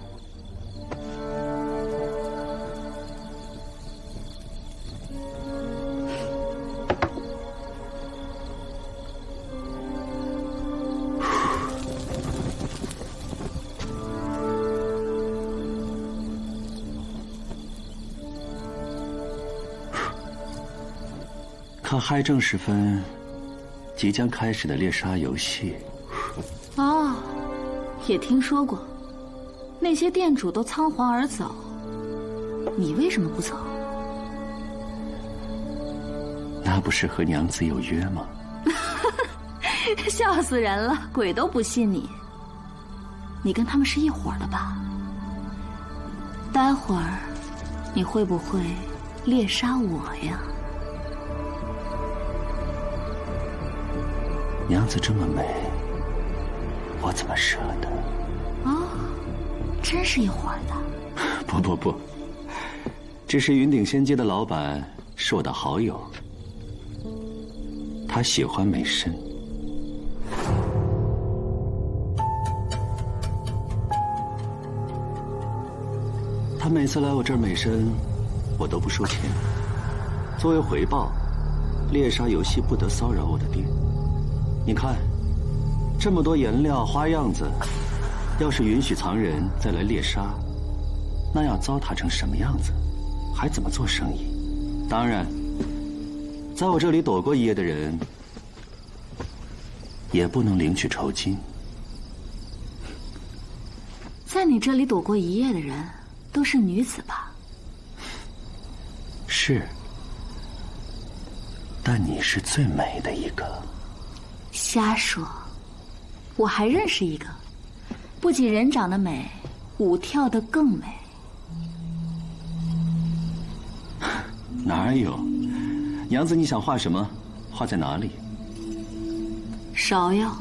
看亥正时分，即将开始的猎杀游戏。哦，也听说过，那些店主都仓皇而走，你为什么不走？那不是和娘子有约吗？笑死人了，鬼都不信你。你跟他们是一伙的吧？待会儿你会不会猎杀我呀？娘子这么美，我怎么舍得？哦，真是一伙的。不，这是云顶仙街的老板，是我的好友，他喜欢美参。他每次来我这儿美参，我都不收钱。作为回报，猎杀游戏不得骚扰我的店。你看，这么多颜料花样子，要是允许藏人再来猎杀，那要糟蹋成什么样子？还怎么做生意？当然，在我这里躲过一夜的人，也不能领取酬金。在你这里躲过一夜的人，都是女子吧？是，但你是最美的一个。瞎说，我还认识一个，不仅人长得美，舞跳得更美。哪有？娘子，你想画什么？画在哪里？芍药，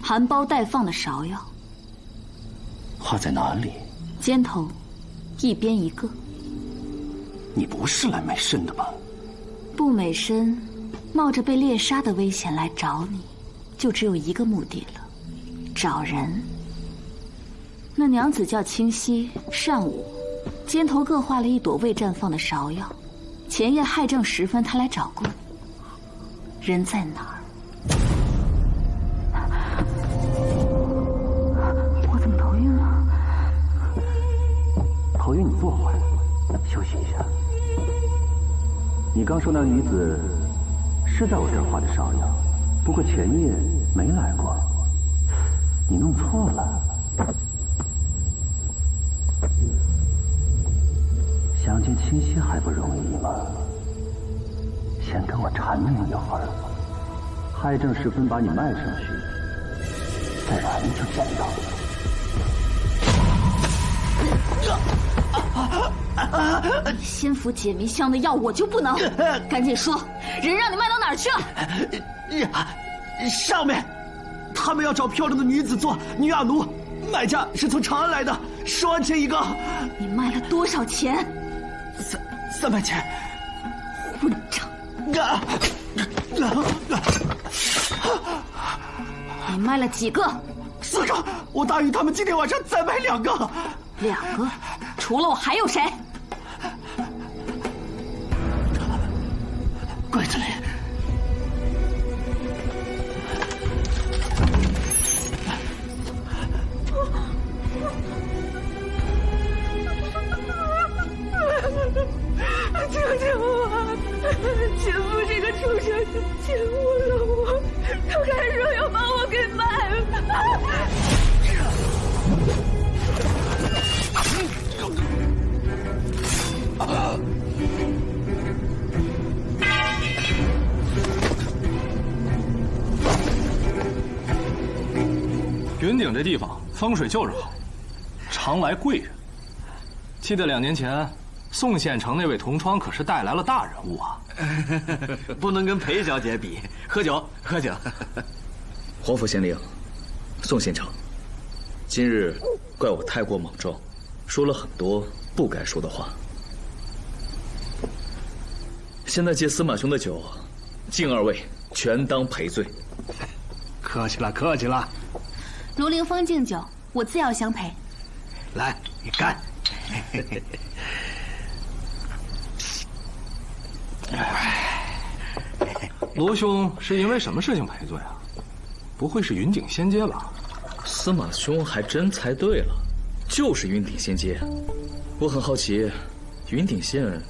含苞待放的芍药。画在哪里？肩头，一边一个。你不是来卖身的吧？不美身，冒着被猎杀的危险来找你，就只有一个目的了，找人。那娘子叫清溪，善舞，肩头各画了一朵未绽放的芍药。前夜亥正时分，她来找过你。人在哪儿？我怎么头晕了？头晕，你坐会儿，休息一下。你刚说那女子是在我这儿画的芍药，不过前夜没来过，你弄错了。想见清溪还不容易吗？先跟我缠绵一会儿，亥正时分把你卖上去，自然就见到了。你仙府解迷香的药我就不能，赶紧说，人让你卖到哪儿去了？上面，他们要找漂亮的女子做女哑奴，买家是从长安来的，10万钱一个。你卖了多少钱？300钱。混账！你卖了几个？4个。我答应他们今天晚上再卖2个。2个？除了我还有谁？柜子里。救救我！前夫这个畜生奸污了我，他还说要把我给卖了。云顶这地方风水就是好，常来贵人。记得2年前，宋县城那位同窗可是带来了大人物啊！不能跟裴小姐比。喝酒，喝酒。皇甫县令，宋县城，今日怪我太过莽撞，说了很多不该说的话。现在借司马兄的酒，敬2位全当赔罪。客气了，客气了。卢凌风敬酒，我自要相陪。来，你干！卢兄是因为什么事情赔罪啊？不会是云顶仙阶吧？司马兄还真猜对了，就是云顶仙阶。我很好奇，云顶县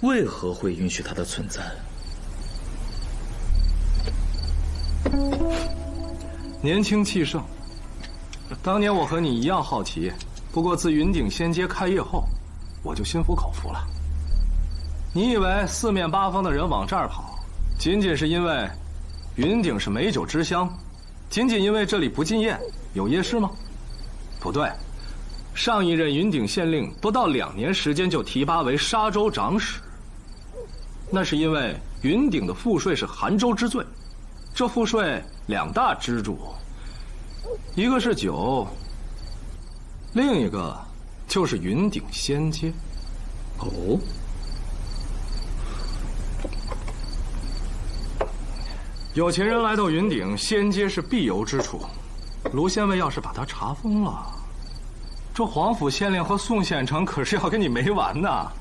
为何会允许它的存在？年轻气盛。当年我和你一样好奇，不过自云顶仙阶开业后，我就心服口服了。你以为四面八方的人往这儿跑，仅仅是因为云顶是美酒之乡，仅仅因为这里不禁宴，有夜市吗？不对，上一任云顶县令不到2年时间就提拔为沙州长史，那是因为云顶的赋税是韩州之最，这赋税2大支柱，一个是酒，另一个就是云顶仙阶。哦，有钱人来到云顶仙阶是必游之处，卢县尉要是把他查封了，这皇甫县令和宋县城可是要跟你没完呐！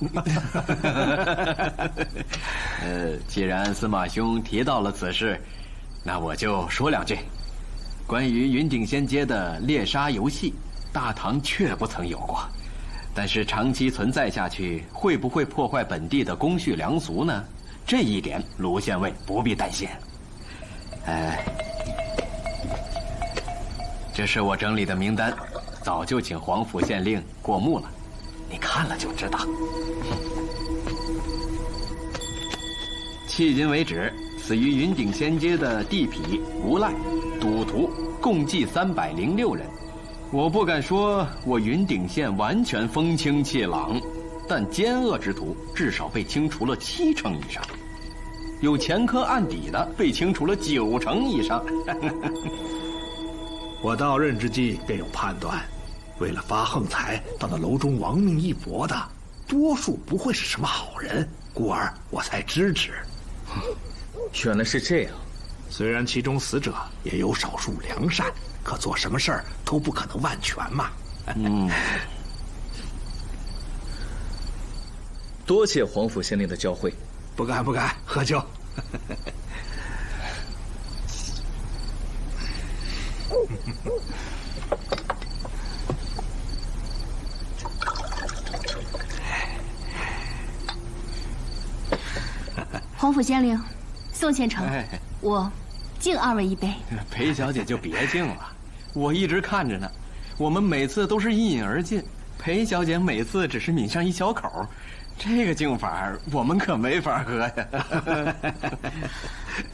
既然司马兄提到了此事，那我就说2句。关于云顶仙阶的猎杀游戏，大唐确不曾有过。但是长期存在下去，会不会破坏本地的公序良俗呢？这一点，卢县尉不必担心。这是我整理的名单，早就请黄府县令过目了，你看了就知道。迄今为止，死于云顶仙街的地痞、无赖、赌徒共计306人。我不敢说我云顶县完全风清气朗，但奸恶之徒至少被清除了70%以上，有前科案底的被清除了90%以上。我到任之际便有判断，为了发横财到那楼中亡命一搏的，多数不会是什么好人，故而我才支持。原来是这样。虽然其中死者也有少数良善，可做什么事儿都不可能万全嘛。多谢黄府县令的教诲。不敢不敢，喝酒。黄府县令，宋县城，我敬2位一杯。裴小姐就别敬了，我一直看着呢。我们每次都是一饮而尽，裴小姐每次只是抿上一小口，这个敬法我们可没法喝呀。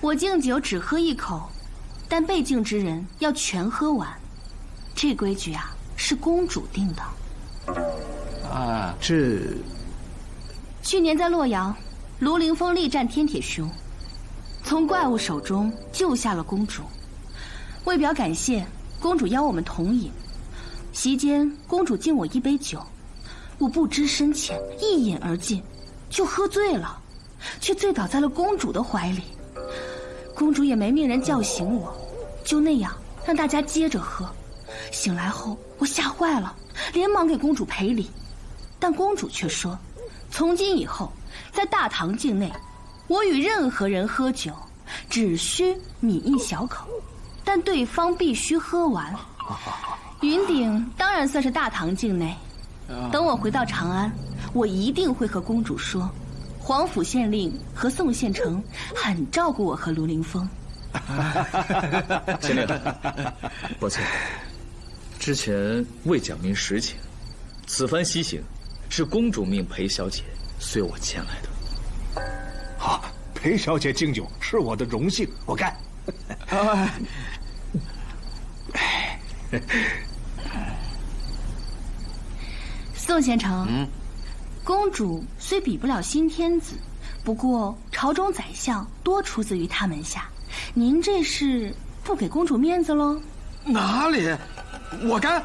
我敬酒只喝1口，但被敬之人要全喝完。这规矩啊，是公主定的。啊，这去年在洛阳，卢凌风力战天铁兄，从怪物手中救下了公主。为表感谢，公主邀我们同饮。席间，公主敬我1杯酒，我不知深浅，一饮而尽，就喝醉了，却醉倒在了公主的怀里。公主也没命人叫醒我，就那样让大家接着喝。醒来后，我吓坏了，连忙给公主赔礼，但公主却说，从今以后，在大唐境内，我与任何人喝酒，只需抿1小口，但对方必须喝完。云顶当然算是大唐境内。等我回到长安，我一定会和公主说，黄府县令和宋县城很照顾我和卢凌风。县令，抱歉，之前未讲明实情。此番西行，是公主命裴小姐随我前来的。好，裴小姐敬酒是我的荣幸，我干。宋县城，公主虽比不了新天子，不过朝中宰相多出自于她门下，您这是不给公主面子喽？哪里，我干。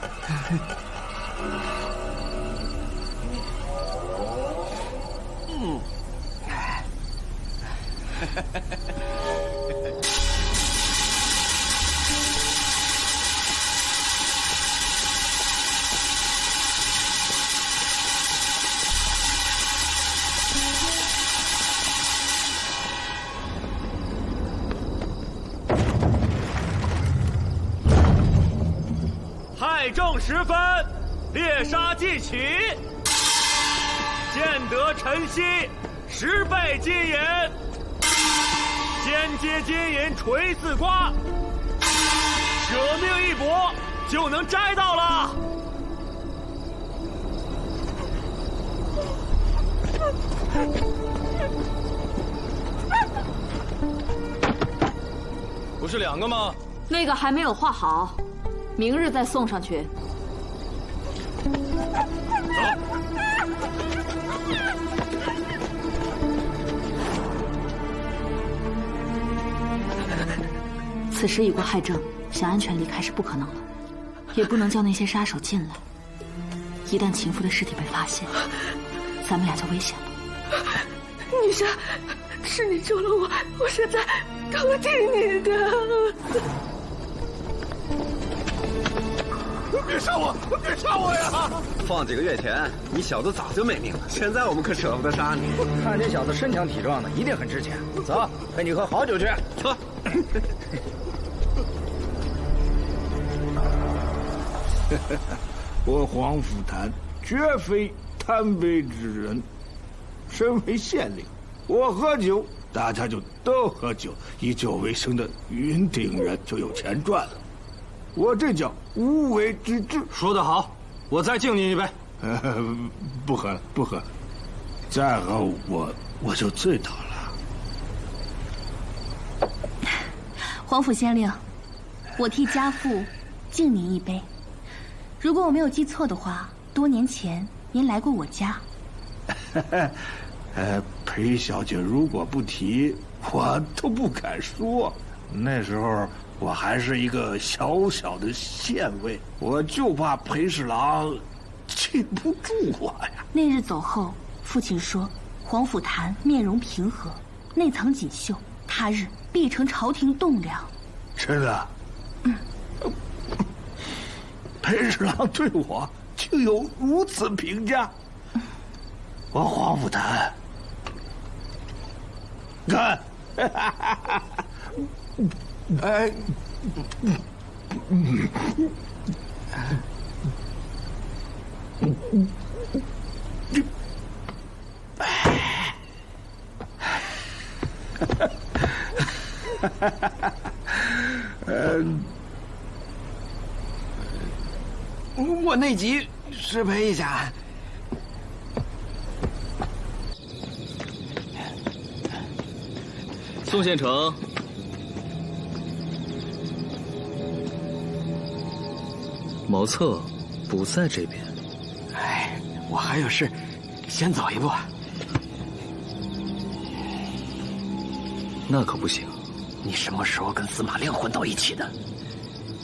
太正时分，猎杀既起，见得晨曦10倍金银，先接金银锤4瓜，舍命一搏就能摘到了。不是2个吗？那个还没有画好，明日再送上去。此时已过亥正，想安全离开是不可能了，也不能叫那些杀手进来。一旦情妇的尸体被发现，咱们俩就危险了。女神，是你救了我，我是在托替你的。别杀我！别杀我呀！放几个月前，你小子早就没命了。现在我们可舍不得杀你。看这小子身强体壮的，一定很值钱。走，陪你喝好酒去。走。我黄甫谭绝非贪杯之人。身为县令，我喝酒，大家就都喝酒。以酒为生的云顶人就有钱赚了。我这叫无为之治。说得好，我再敬您一杯。不喝了，不喝了，再喝我就醉倒了。皇甫县令，我替家父敬您一杯。如果我没有记错的话，多年前您来过我家。裴小姐如果不提，我都不敢说。那时候我还是一个小小的县尉，我就怕裴侍郎记不住我呀。那日走后，父亲说皇甫谭面容平和，内藏锦绣，他日必成朝廷栋梁。真的？裴侍郎对我竟有如此评价，我皇甫谭干！哎，我内急，失陪一下。宋县城，茅厕不在这边。哎，我还有事，先走一步。那可不行。你什么时候跟司马亮混到一起的？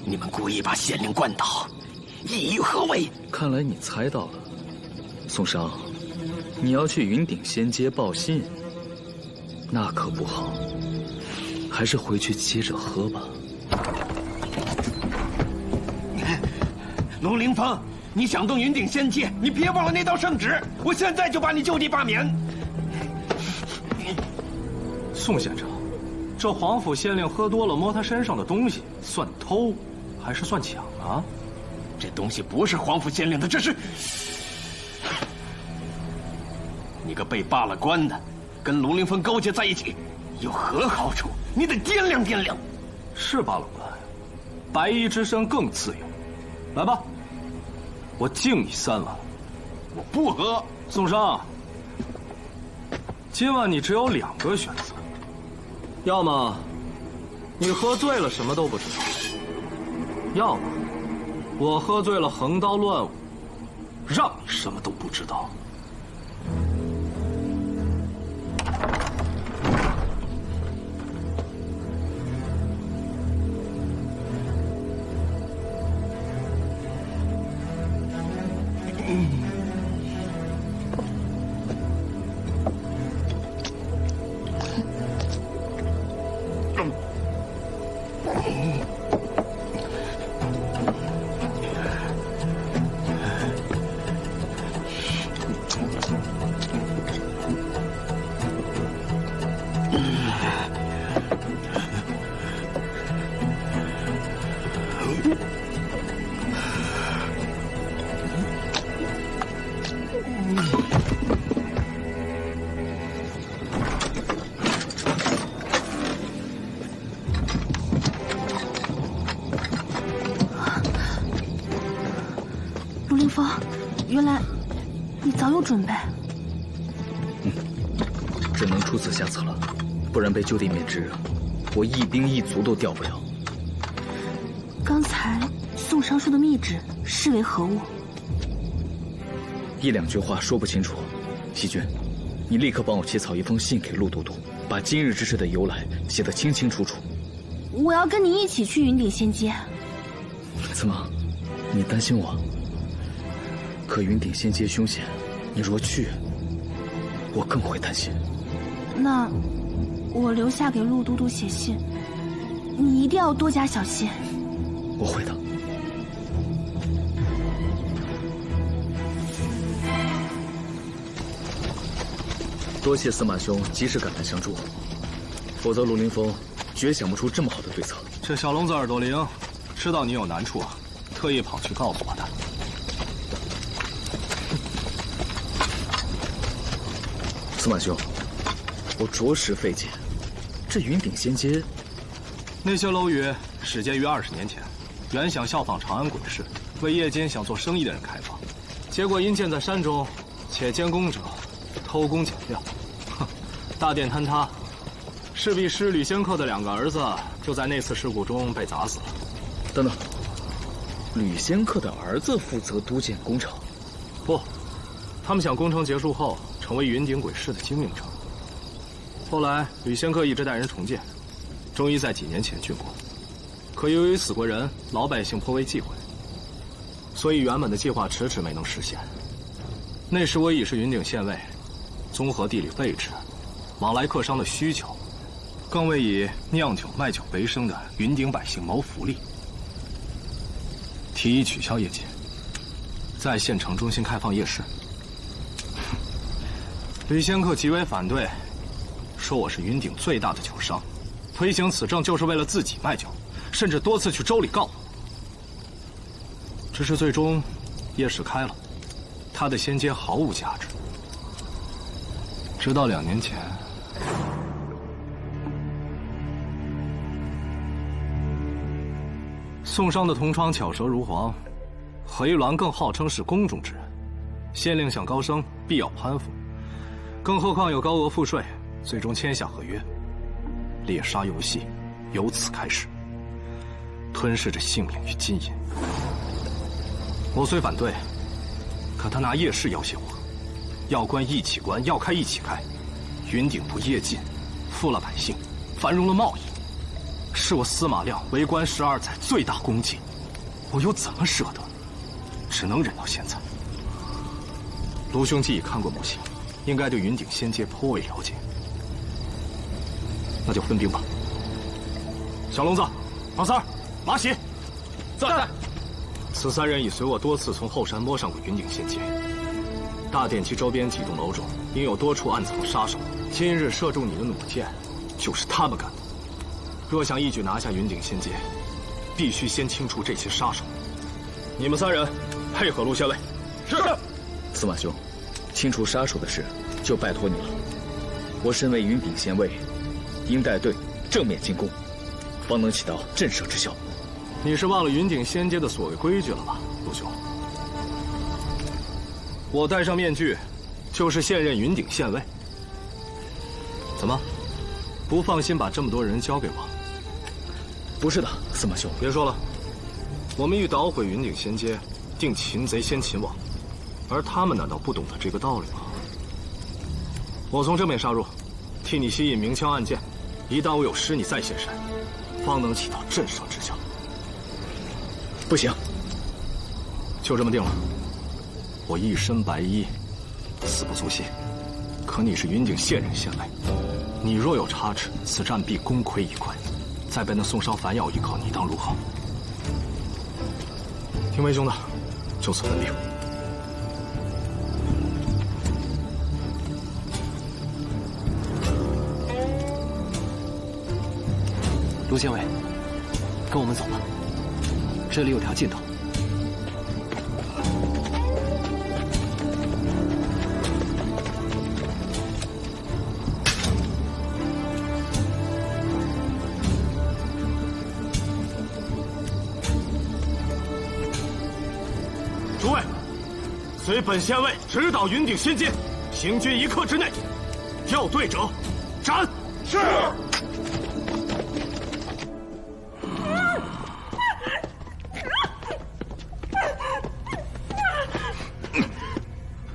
你们故意把县令灌倒，意欲何为？看来你猜到了，宋商，你要去云顶仙街报信，那可不好。还是回去接着喝吧。龙凌风，你想动云顶仙界，你别忘了那道圣旨，我现在就把你就地罢免。宋县长，这皇甫县令喝多了摸他身上的东西，算偷还是算抢啊？这东西不是皇甫县令的，这是你个被罢了官的，跟龙凌风勾结在一起，有何好处？你得掂量掂量。是罢了官，白衣之身更自由。来吧，我敬你3碗。我不喝。宋商，今晚你只有2个选择，要么你喝醉了什么都不知道，要么我喝醉了横刀乱舞，让你什么都不知道。陆凌风，原来你早有准备。只能出此下策了，不然被就地免职，我一兵一卒都调不了。刚才宋商说的密旨是为何物？1、2句话说不清楚。西君，你立刻帮我起草一封信给陆都督，把今日之事的由来写得清清楚楚。我要跟你一起去云顶仙街。怎么，你担心我？可云顶仙街凶险，你若去，我更会担心。那我留下给陆都督写信，你一定要多加小心。我会的。多谢司马兄及时赶来相助，否则陆凌风绝想不出这么好的对策。这小聋子耳朵灵，知道你有难处，特意跑去告诉我的。司马兄，我着实费解，这云顶仙街，那些楼宇始建于20年前，原想效仿长安鬼市，为夜间想做生意的人开放，结果因建在山中，且监工者偷工减料，大殿坍塌，侍婢师吕仙客的2个儿子就在那次事故中被砸死了。等等，吕仙客的儿子负责督建工程？不，他们想工程结束后成为云顶鬼市的经营者。后来吕仙客一直带人重建，终于在几年前竣工。可由于死过人，老百姓颇为忌讳，所以原本的计划迟迟没能实现。那时我已是云顶县尉，综合地理位置、往来客商的需求，更为以酿酒卖酒为生的云顶百姓谋福利，提议取消夜街，在县城中心开放夜市。吕仙客极为反对，说我是云顶最大的酒商，推行此政就是为了自己卖酒，甚至多次去州里告我。只是最终，夜市开了，他的仙街毫无价值。直到2年前，宋商的同窗巧舌如簧，何一鸾更号称是宫中之人，县令想高升，必要攀附，更何况有高额赋税，最终签下合约。猎杀游戏由此开始，吞噬着性命与金银。我虽反对，可他拿夜市要挟我，要关一起关，要开一起开。云顶不夜禁，富了百姓，繁荣了贸易，是我司马亮为官12载最大功绩，我又怎么舍得？只能忍到现在。卢兄既已看过模型，应该对云顶仙街颇为了解，那就分兵吧。小笼子、王三儿、马喜，在。此3人已随我多次从后山摸上过云顶仙街。大殿及周边几栋楼中，应有多处暗藏杀手。今日射中你的弩箭，就是他们干的。若想一举拿下云顶仙街，必须先清除这些杀手。你们3人配合卢县尉。是。司马兄，清除杀手的事就拜托你了。我身为云顶县尉，应带队正面进攻，方能起到震慑之效。你是忘了云顶仙街的所谓规矩了吧，卢兄？我戴上面具，就是现任云顶县尉。怎么，不放心把这么多人交给我？不是的，司马兄。别说了，我们欲捣毁云顶仙街，定擒贼先擒王，而他们难道不懂得这个道理吗？我从正面杀入，替你吸引明枪暗箭，一旦我有失，你再现身，方能起到震慑之效。不行，就这么定了。我一身白衣，死不足惜。可你是云顶县人县尉，你若有差池，此战必功亏一篑。再被那宋商反咬一口，你当如何？听为兄的，就此分兵。卢县尉，跟我们走吧，这里有条尽头。诸位，随本县尉直捣云顶仙街，行军1刻之内，掉队者斩。是。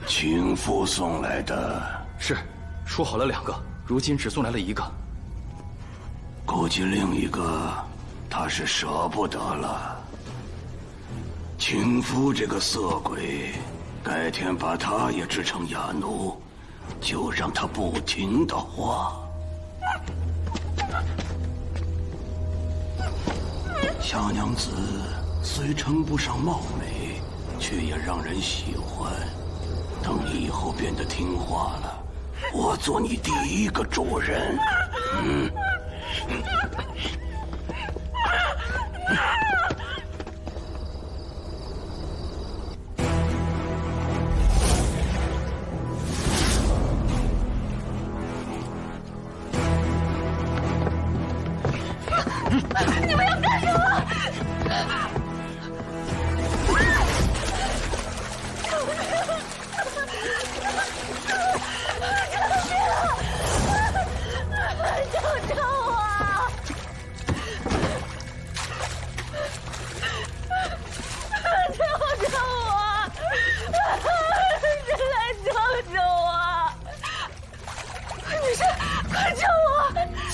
情妇送来的是，说好了2个，如今只送来了1个。估计另一个他是舍不得了。情夫这个色鬼，改天把他也制成哑奴，就让他不停的画。小娘子虽称不上貌美，却也让人喜欢。等你以后变得听话了，我做你第1个主人。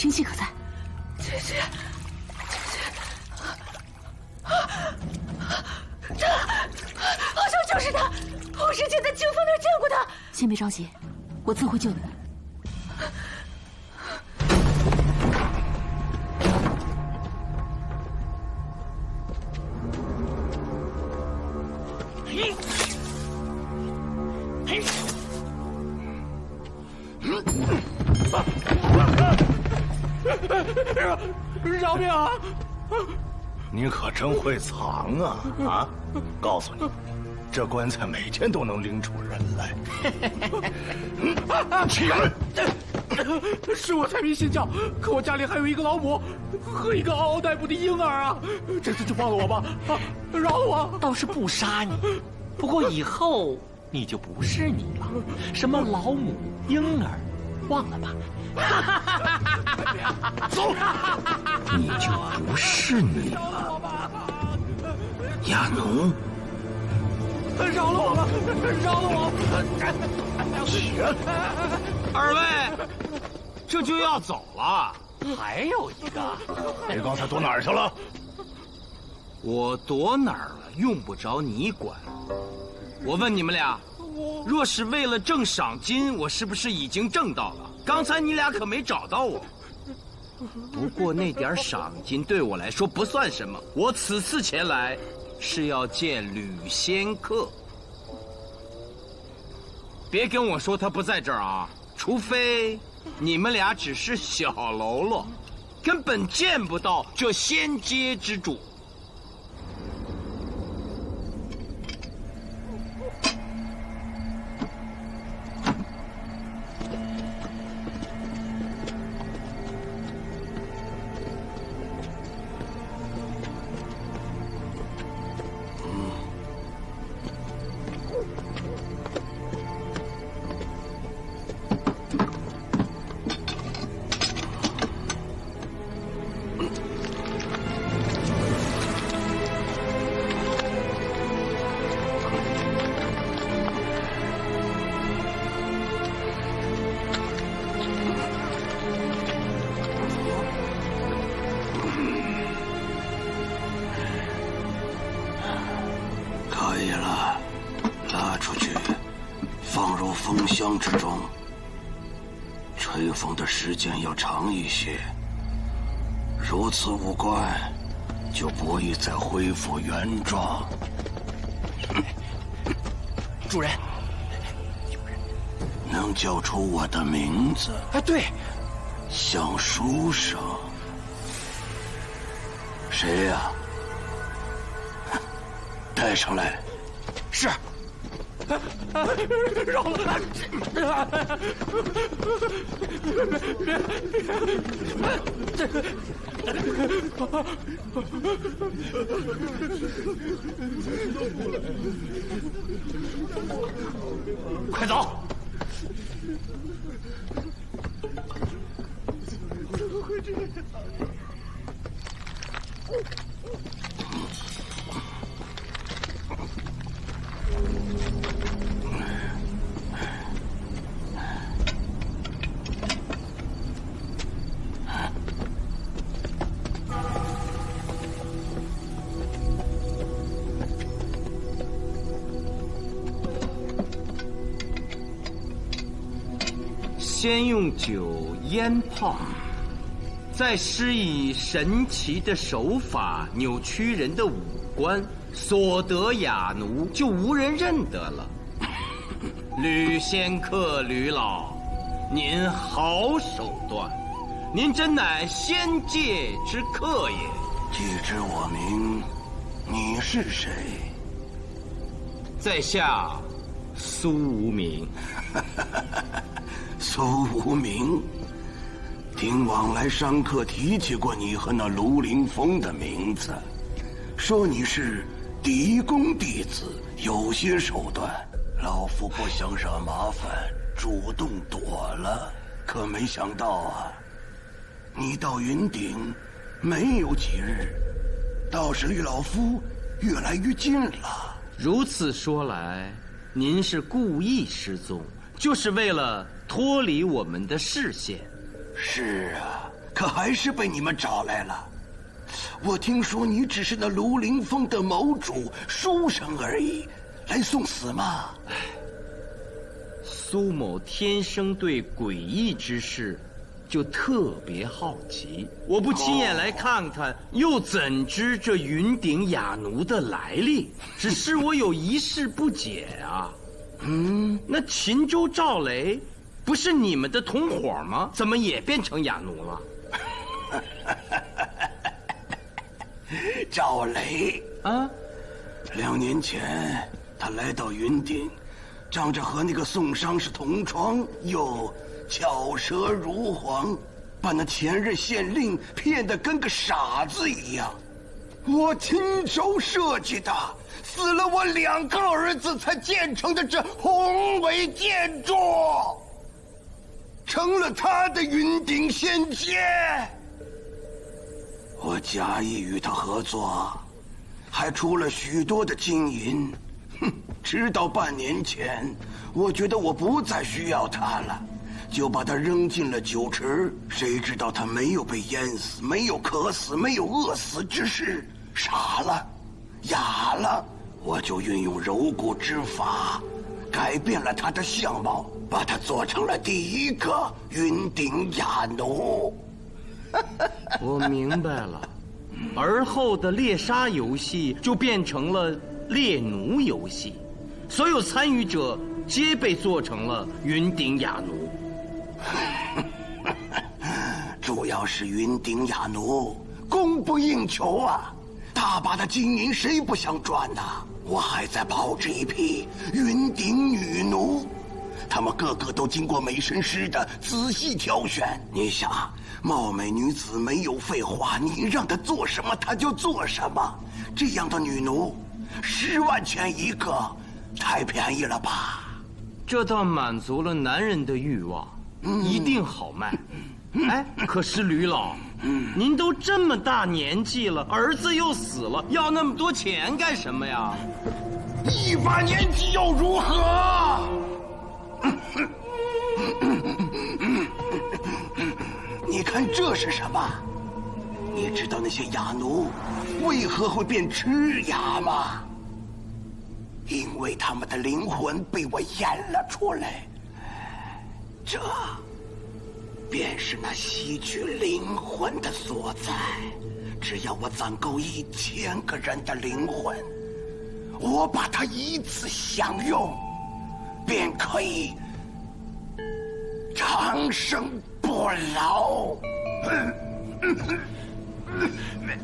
清气可在？姐姐，这好像就是他。我之前在清风那儿见过他。先别着急，我自会救你们。饶命啊！你可真会藏啊！啊，告诉你，这棺材每天都能拎出人来。起来！是我财迷信教，可我家里还有一个老母和一个嗷嗷待哺的婴儿啊！这次就放了我吧，啊，饶了我！倒是不杀你，不过以后你就不是你了，什么老母、婴儿，忘了吧。走，你就不是你了，亚奴。饶了我吧，饶了我！二位，这就要走了，还有一个，你刚才躲哪儿去了？我躲哪儿了？用不着你管。我问你们俩，若是为了挣赏金，我是不是已经挣到了？刚才你俩可没找到我。不过那点赏金对我来说不算什么，我此次前来是要见吕仙客。别跟我说他不在这儿啊，除非你们俩只是小喽啰，根本见不到这仙阶之主。可以了，拉出去，放入风箱之中。吹风的时间要长一些，如此五官就不易再恢复原状。主人，能叫出我的名字？啊，对，像书上。谁呀？带上来。是。饶了！快走！先用酒腌泡，再施以神奇的手法扭曲人的五官，所得雅奴就无人认得了。吕仙客吕老，您好手段，您真乃仙界之客也。既知我名，你是谁？在下苏无名。苏无名，听往来商客提起过你和那卢凌风的名字，说你是嫡公弟子，有些手段。老夫不想惹麻烦，主动躲了。可没想到啊，你到云顶没有几日，倒是离老夫越来越近了。如此说来，您是故意失踪，就是为了脱离我们的视线。是啊，可还是被你们找来了。我听说你只是那庐陵峰的谋主书生而已，来送死吗？苏某天生对诡异之事就特别好奇，我不亲眼来看看，又怎知这云顶雅奴的来历？只是我有一事不解啊。那秦州赵雷不是你们的同伙吗？怎么也变成雅奴了？赵雷啊，2年前他来到云顶，仗着和那个宋商是同窗，又巧舌如簧，把那前任县令骗得跟个傻子一样。我亲手设计的，死了我2个儿子才建成的这宏伟建筑，成了他的云顶仙街。我假意与他合作，还出了许多的金银。直到半年前，我觉得我不再需要他了，就把他扔进了酒池。谁知道他没有被淹死，没有渴死，没有饿死，只是傻了，哑了。我就运用柔骨之法，改变了他的相貌，把他做成了第一个云顶雅奴。我明白了，而后的猎杀游戏就变成了猎奴游戏，所有参与者皆被做成了云顶雅奴。主要是云顶雅奴供不应求啊，大把的金银谁不想赚呐？我还在炮制一批云顶女奴，她们个个都经过美神师的仔细挑选。你想，貌美女子没有废话，你让她做什么她就做什么。这样的女奴，10万钱一个，太便宜了吧？这倒满足了男人的欲望，一定好卖。哎，可是吕老，您都这么大年纪了，儿子又死了，要那么多钱干什么呀？一把年纪又如何？你看这是什么？你知道那些雅奴为何会变痴哑吗？因为他们的灵魂被我淹了出来，这便是那吸取灵魂的所在。只要我攒够1000个人的灵魂，我把它一次享用，便可以长生不老。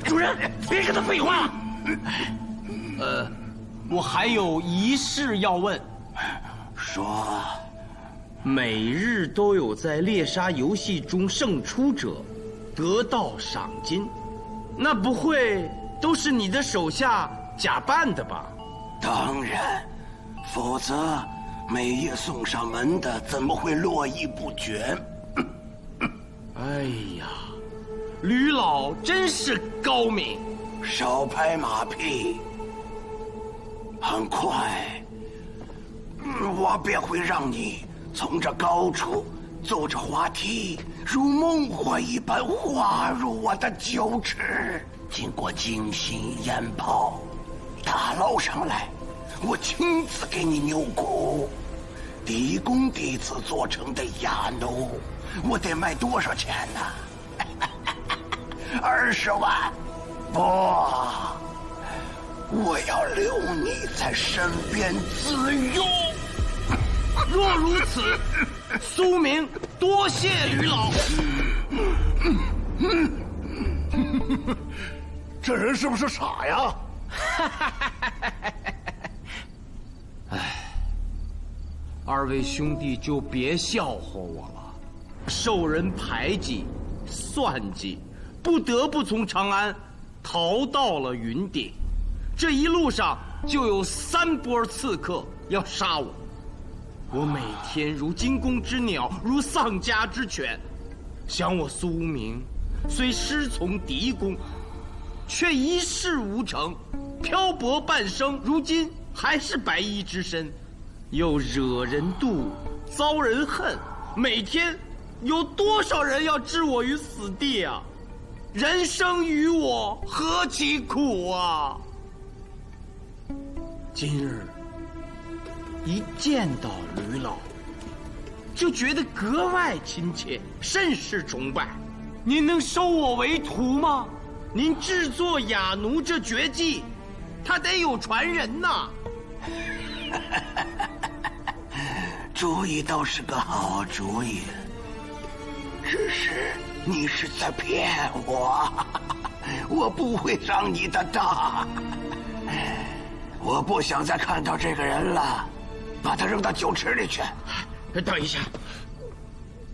主人，别跟他废话。我还有一事要问。说。每日都有在猎杀游戏中胜出者得到赏金，那不会都是你的手下假扮的吧？当然，否则每夜送上门的怎么会络绎不绝？哎呀，吕老真是高明，少拍马屁。很快，我便会让你从这高处走着滑梯，如梦幻一般滑入我的酒池，经过精心腌泡，打捞上来，我亲自给你牛骨。嫡公弟子做成的雅奴，我得卖多少钱呢？20万？不，我要留你在身边自用。若如此，苏明多谢吕老。这人是不是傻呀？哎，二位兄弟就别笑话我了。受人排挤、算计，不得不从长安逃到了云顶。这一路上就有3波刺客要杀我。我每天如惊弓之鸟，如丧家之犬。想我苏明，虽师从嫡公，却一事无成，漂泊半生，如今还是白衣之身，又惹人妒，遭人恨，每天有多少人要置我于死地啊？人生于我何其苦啊！今日一见到吕老，就觉得格外亲切，甚是崇拜。您能收我为徒吗？您制作哑奴这绝技，他得有传人呐。主意倒是个好主意，只是你是在骗我，我不会上你的当。我不想再看到这个人了，把他扔到酒池里去。等一下，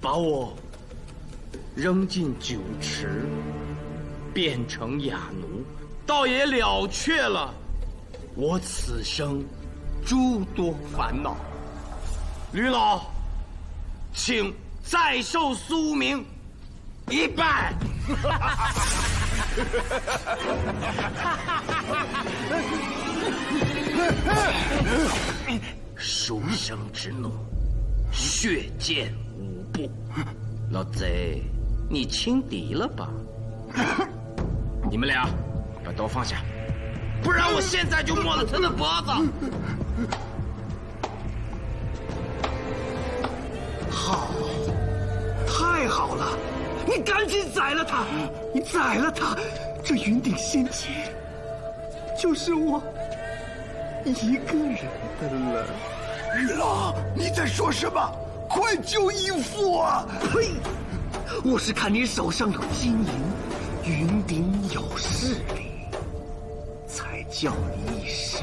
把我扔进酒池，变成哑奴，倒也了却了我此生诸多烦恼。吕老，请再受苏明一拜。书生之怒，血溅五步。老贼，你轻敌了吧？你们俩把刀放下，不然我现在就摸了他的脖子。好，太好了！你赶紧宰了他！你宰了他，这云顶仙劫就是我一个人的了。日老，你在说什么？快救义父啊！呸！我是看你手上有金银，云顶有势力，才叫你一声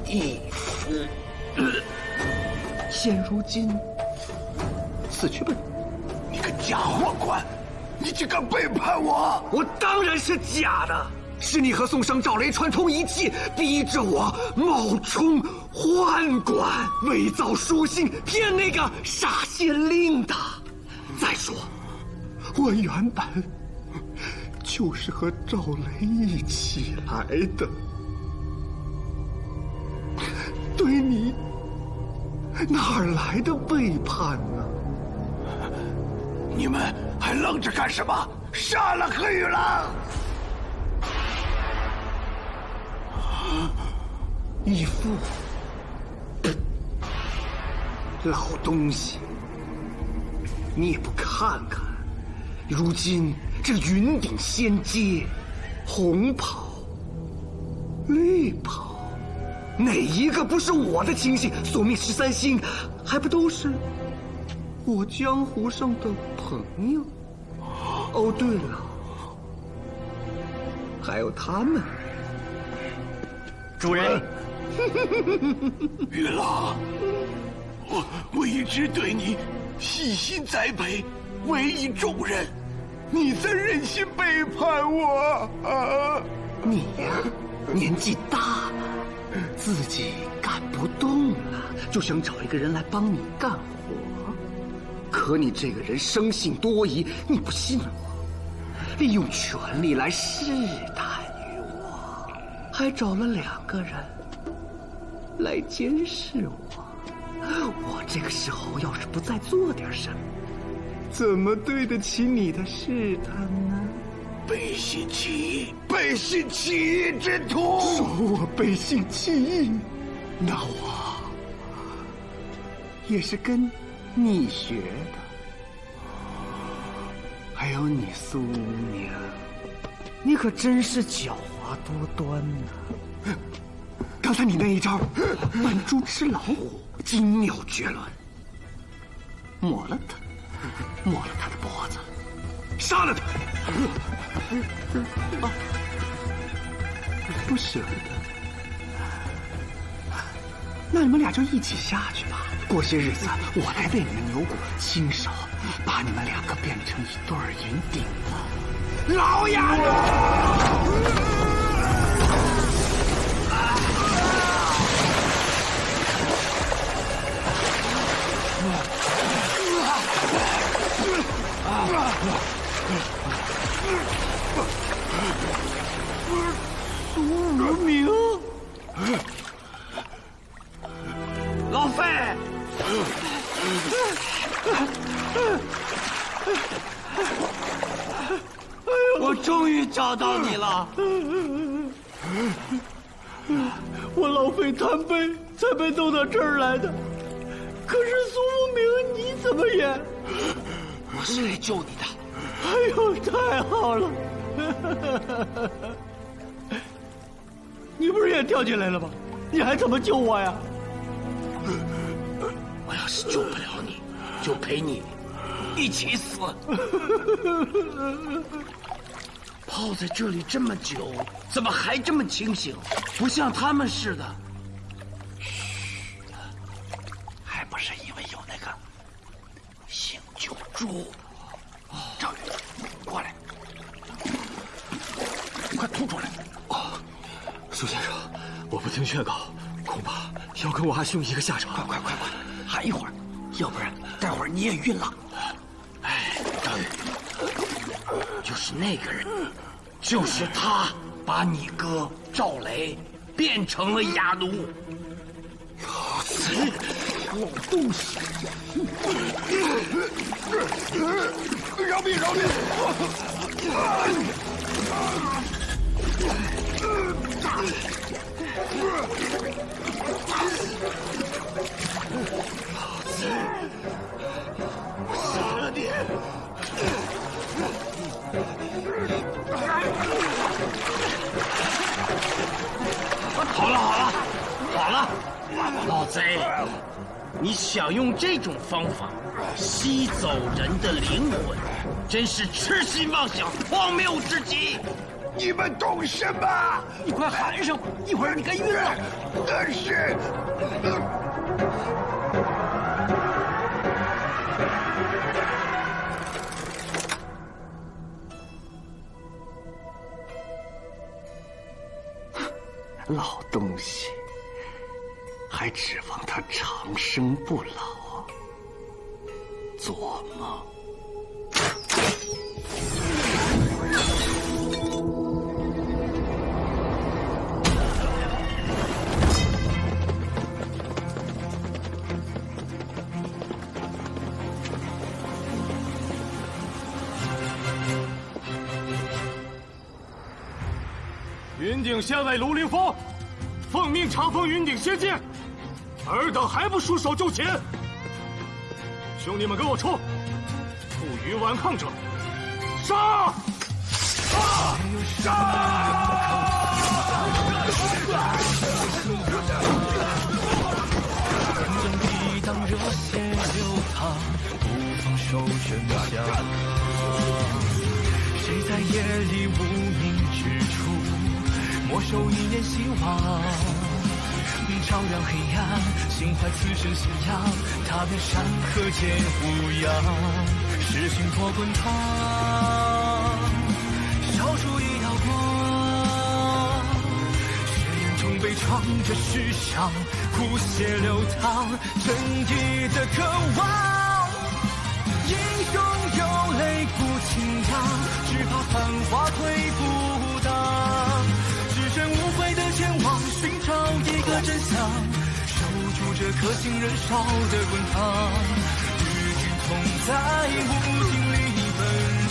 义父。现如今死去吧！你个假货官，你竟敢背叛我！我当然是假的，是你和宋商、赵雷串通一气，逼着我冒充宦官，伪造书信，骗那个杀县令的。再说，我原本就是和赵雷一起来的，对你哪儿来的背叛呢？你们还愣着干什么？杀了何玉郎！义父，老东西，你也不看看，如今这云顶仙阶，红袍、绿袍，哪一个不是我的亲信？索命13星，还不都是我江湖上的朋友？哦，对了，还有他们。主人，玉郎，我一直对你细心栽培，委以重任，你怎忍心背叛我啊？你呀，年纪大了，自己干不动了，就想找一个人来帮你干活。可你这个人生性多疑，你不信我，利用权力来试探于我，还找了2个人来监视我。我这个时候要是不再做点什么，怎么对得起你的试探呢？背信弃义，背信弃义之徒！说我背信弃义，那我也是跟你学的。还有你苏娘，你可真是狡猾多端呐！刚才你那一招扮猪吃老虎，精妙绝伦。抹了他，抹了他的脖子，杀了他！不舍得，那你们俩就一起下去吧。过些日子，我来为你们扭骨，亲手把你们2个变成一对云顶了。老哑奴！苏明，老费，我终于找到你了！我老费贪杯才被弄到这儿来的，可是苏无名你怎么也……我是来救你的。哎呦，太好了！你不是也跳进来了吗？你还怎么救我呀？我要是救不了你，就陪你一起死。泡在这里这么久，怎么还这么清醒？不像他们似的。嘘，还不是因为有那个醒酒珠。赵宇，过来，快吐出来！苏先生，我不听劝告，恐怕要跟我阿兄一个下场。快，喊一会儿，要不然待会儿你也晕了。哎，赵宇，就是那个人，就是他把你哥赵雷变成了哑奴。老东西！饶命！我杀了你！好了，老贼，你想用这种方法吸走人的灵魂，真是痴心妄想，荒谬至极！你们懂什么？你快喊上，一会儿你该晕了。但是，老东西，还指望他长生不老？做梦！云顶县尉卢凌风，奉命查封云顶仙界，尔等还不束手就擒！兄弟们，跟我冲！负隅顽抗者，杀！将抵挡热血流淌，不放手真相。谁在夜里无名之处，没收一念希望？照亮黑暗，心怀此生信仰，踏遍山河间无恙，是心破滚烫，烧出一道光。血眼中悲怆着虚想，苦血流淌，正义的渴望。英雄有泪不轻扬，只怕繁华推不挡。只身无悔的前往，寻找一个真相，守住这颗心燃烧的滚烫，与君同在无尽里奔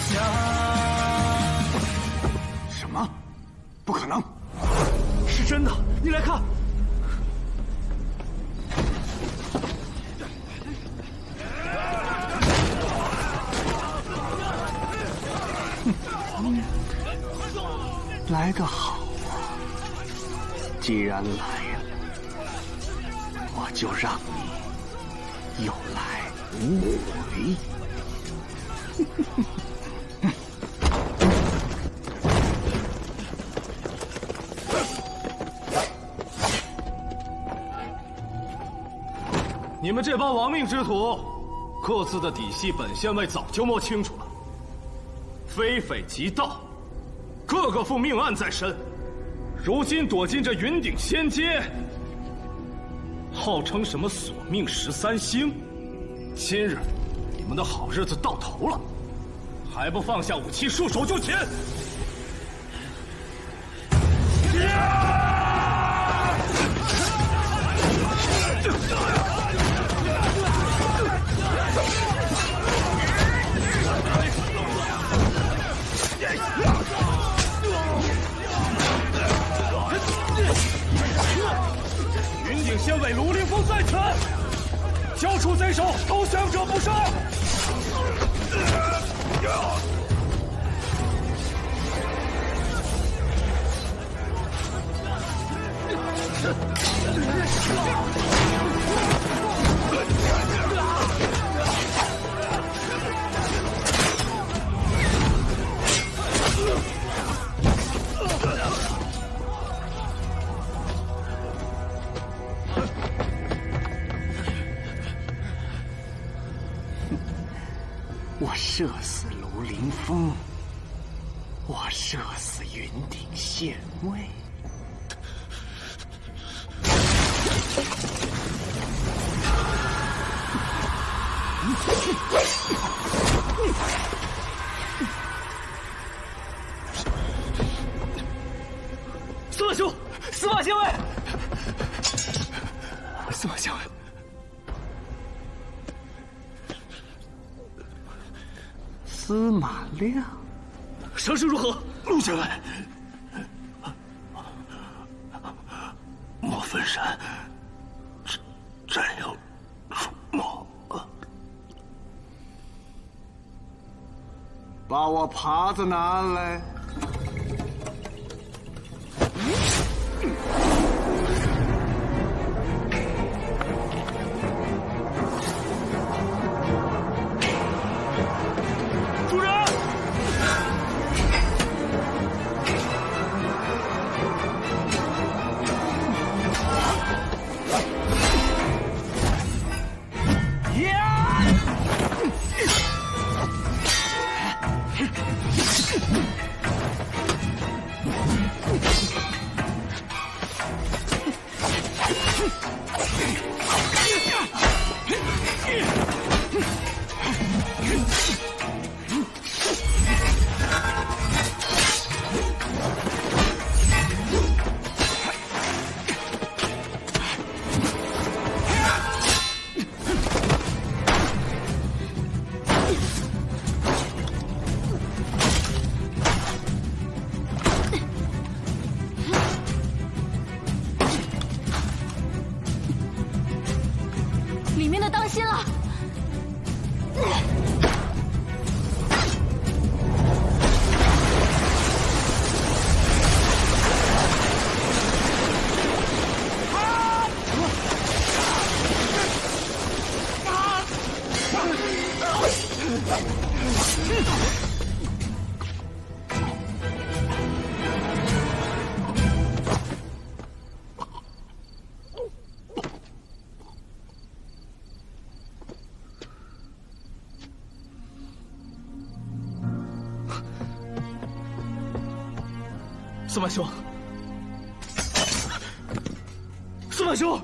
向。什么？不可能！是真的，你来看。来得好啊！既然来了，我就让你有来无回。你们这帮亡命之徒，各自的底细本县尉早就摸清楚了，非匪即盗，个个负命案在身，如今躲进这云顶仙街，号称什么索命13星，今日你们的好日子到头了，还不放下武器束手就擒！交出贼首，投降者不杀。我射死卢凌风，我射死云顶县尉。司马兄，司马县尉，司马县尉。司马亮，伤势如何？陆县尉，莫分山战友出没。把我耙子拿来。主人，里面的当心了！司马兄，司马兄，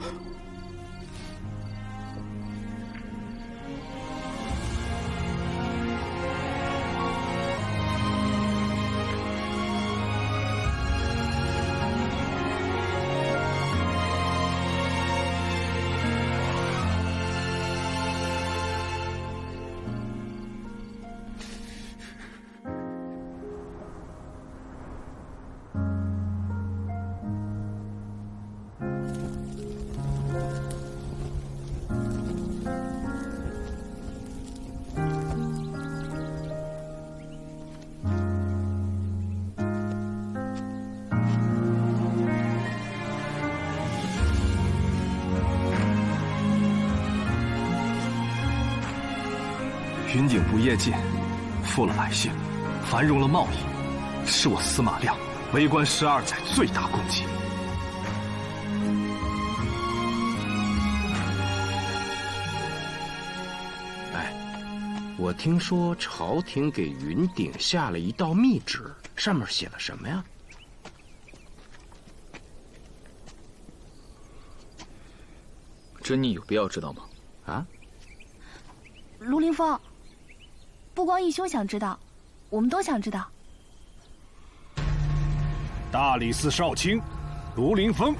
云顶不夜进，富了百姓，繁荣了贸易，是我司马亮为官12载最大功绩。哎，我听说朝廷给云顶下了一道密旨，上面写了什么呀？这你有必要知道吗？啊？卢凌风，不光义兄想知道，我们都想知道。大理寺少卿卢凌风，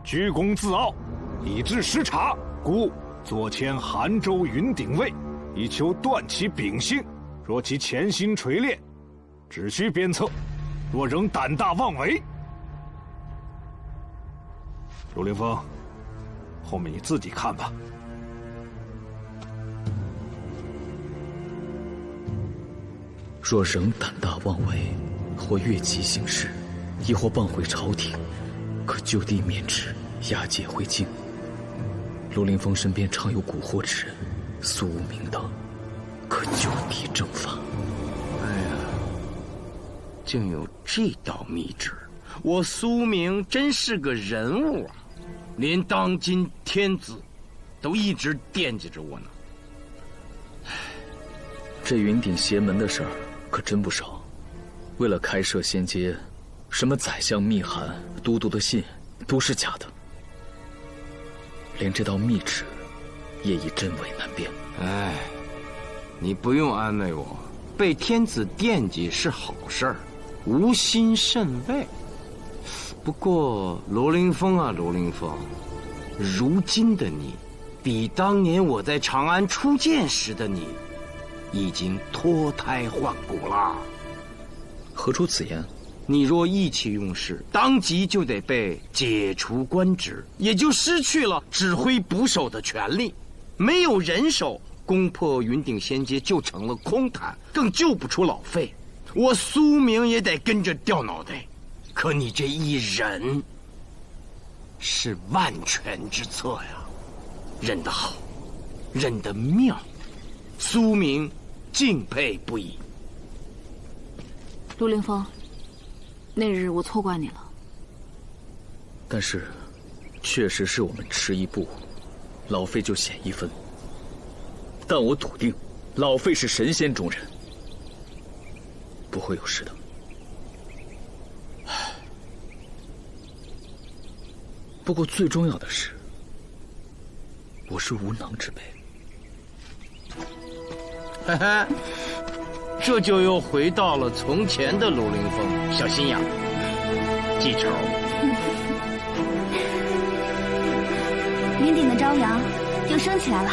居功自傲，以致失察，故左迁韩州云顶尉，以求断其秉性。若其潜心锤炼，只需鞭策；若仍胆大妄为，卢凌风，后面你自己看吧。若仍胆大妄为，或越级行事，亦或谤毁朝廷，可就地免职，押解回京。卢凌风身边常有蛊惑之人，苏无名等，可就地正法。哎呀，竟有这道密旨！我苏明真是个人物啊，连当今天子都一直惦记着我呢。这云顶邪门的事儿可真不少。为了开设仙阶，什么宰相密函、都督的信都是假的，连这道密旨也已真伪难辨。哎，你不用安慰我，被天子惦记是好事儿，无心甚慰。不过罗凌风啊，罗凌风，如今的你，比当年我在长安初见时的你，已经脱胎换骨了。何出此言？你若意气用事，当即就得被解除官职，也就失去了指挥捕手的权利。没有人手，攻破云顶仙阶就成了空谈，更救不出老费。我苏明也得跟着掉脑袋。可你这一忍，是万全之策呀，忍得好，忍得妙，苏明敬佩不已。陆凌风，那日我错怪你了。但是，确实是我们迟一步，老费就险一分。但我笃定，老费是神仙中人，不会有事的。不过最重要的是，我是无能之辈。嘿嘿，这就又回到了从前的陆凌风，小心眼，记仇。云顶的朝阳又升起来了。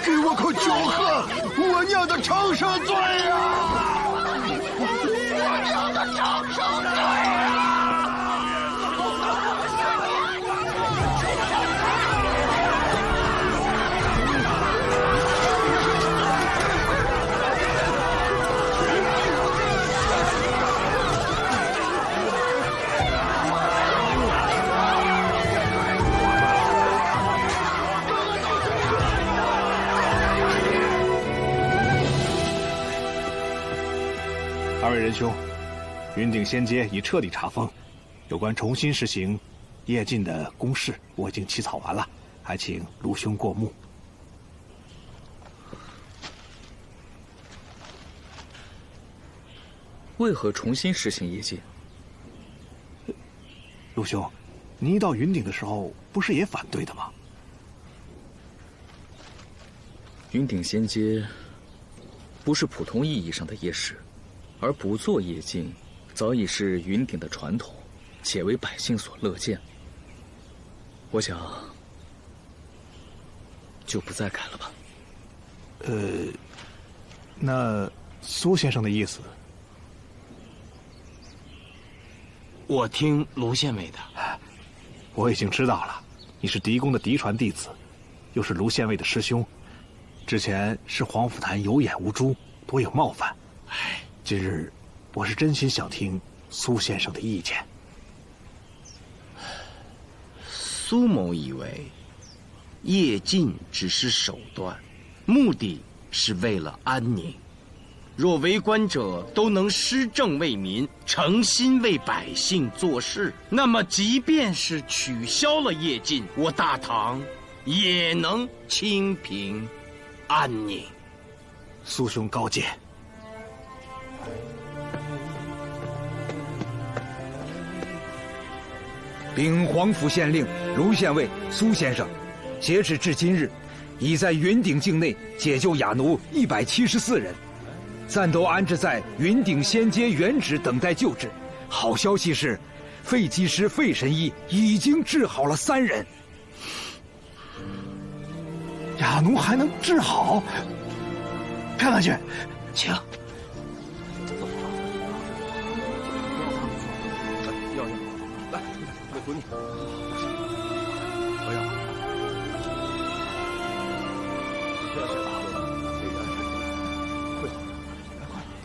给我口酒喝，我娘的长生罪啊！我娘的长生罪啊！二位仁兄，云顶仙阶已彻底查封，有关重新实行夜禁的公示，我已经起草完了，还请卢兄过目。为何重新实行夜禁？卢兄，您一到云顶的时候，不是也反对的吗？云顶仙阶不是普通意义上的夜市。而不做夜禁，早已是云顶的传统，且为百姓所乐见。我想，就不再改了吧。那苏先生的意思？我听卢县尉的。我已经知道了，你是狄公的嫡传弟子，又是卢县尉的师兄，之前是黄甫坛有眼无珠，多有冒犯。今日，我是真心想听苏先生的意见。苏某以为，夜禁只是手段，目的是为了安宁。若为官者都能施政为民，诚心为百姓做事，那么即便是取消了夜禁，我大唐也能清平安宁。苏兄高见。禀黄府县令卢县尉苏先生，截止至今日，已在云顶境内解救哑奴174人，暂都安置在云顶仙阶原址等待救治。好消息是，废技师费神医已经治好了3人。哑奴还能治好？看看去，请。来，我扶你。不要。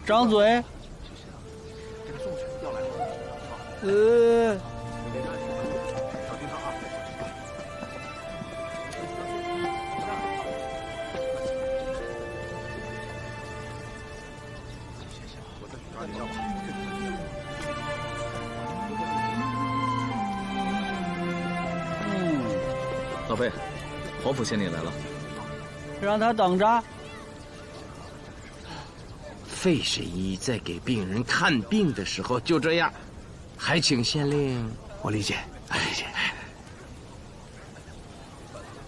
张嘴。老费，黄甫县令来了，让他等着。费神医在给病人看病的时候就这样，还请县令。我理解，理解。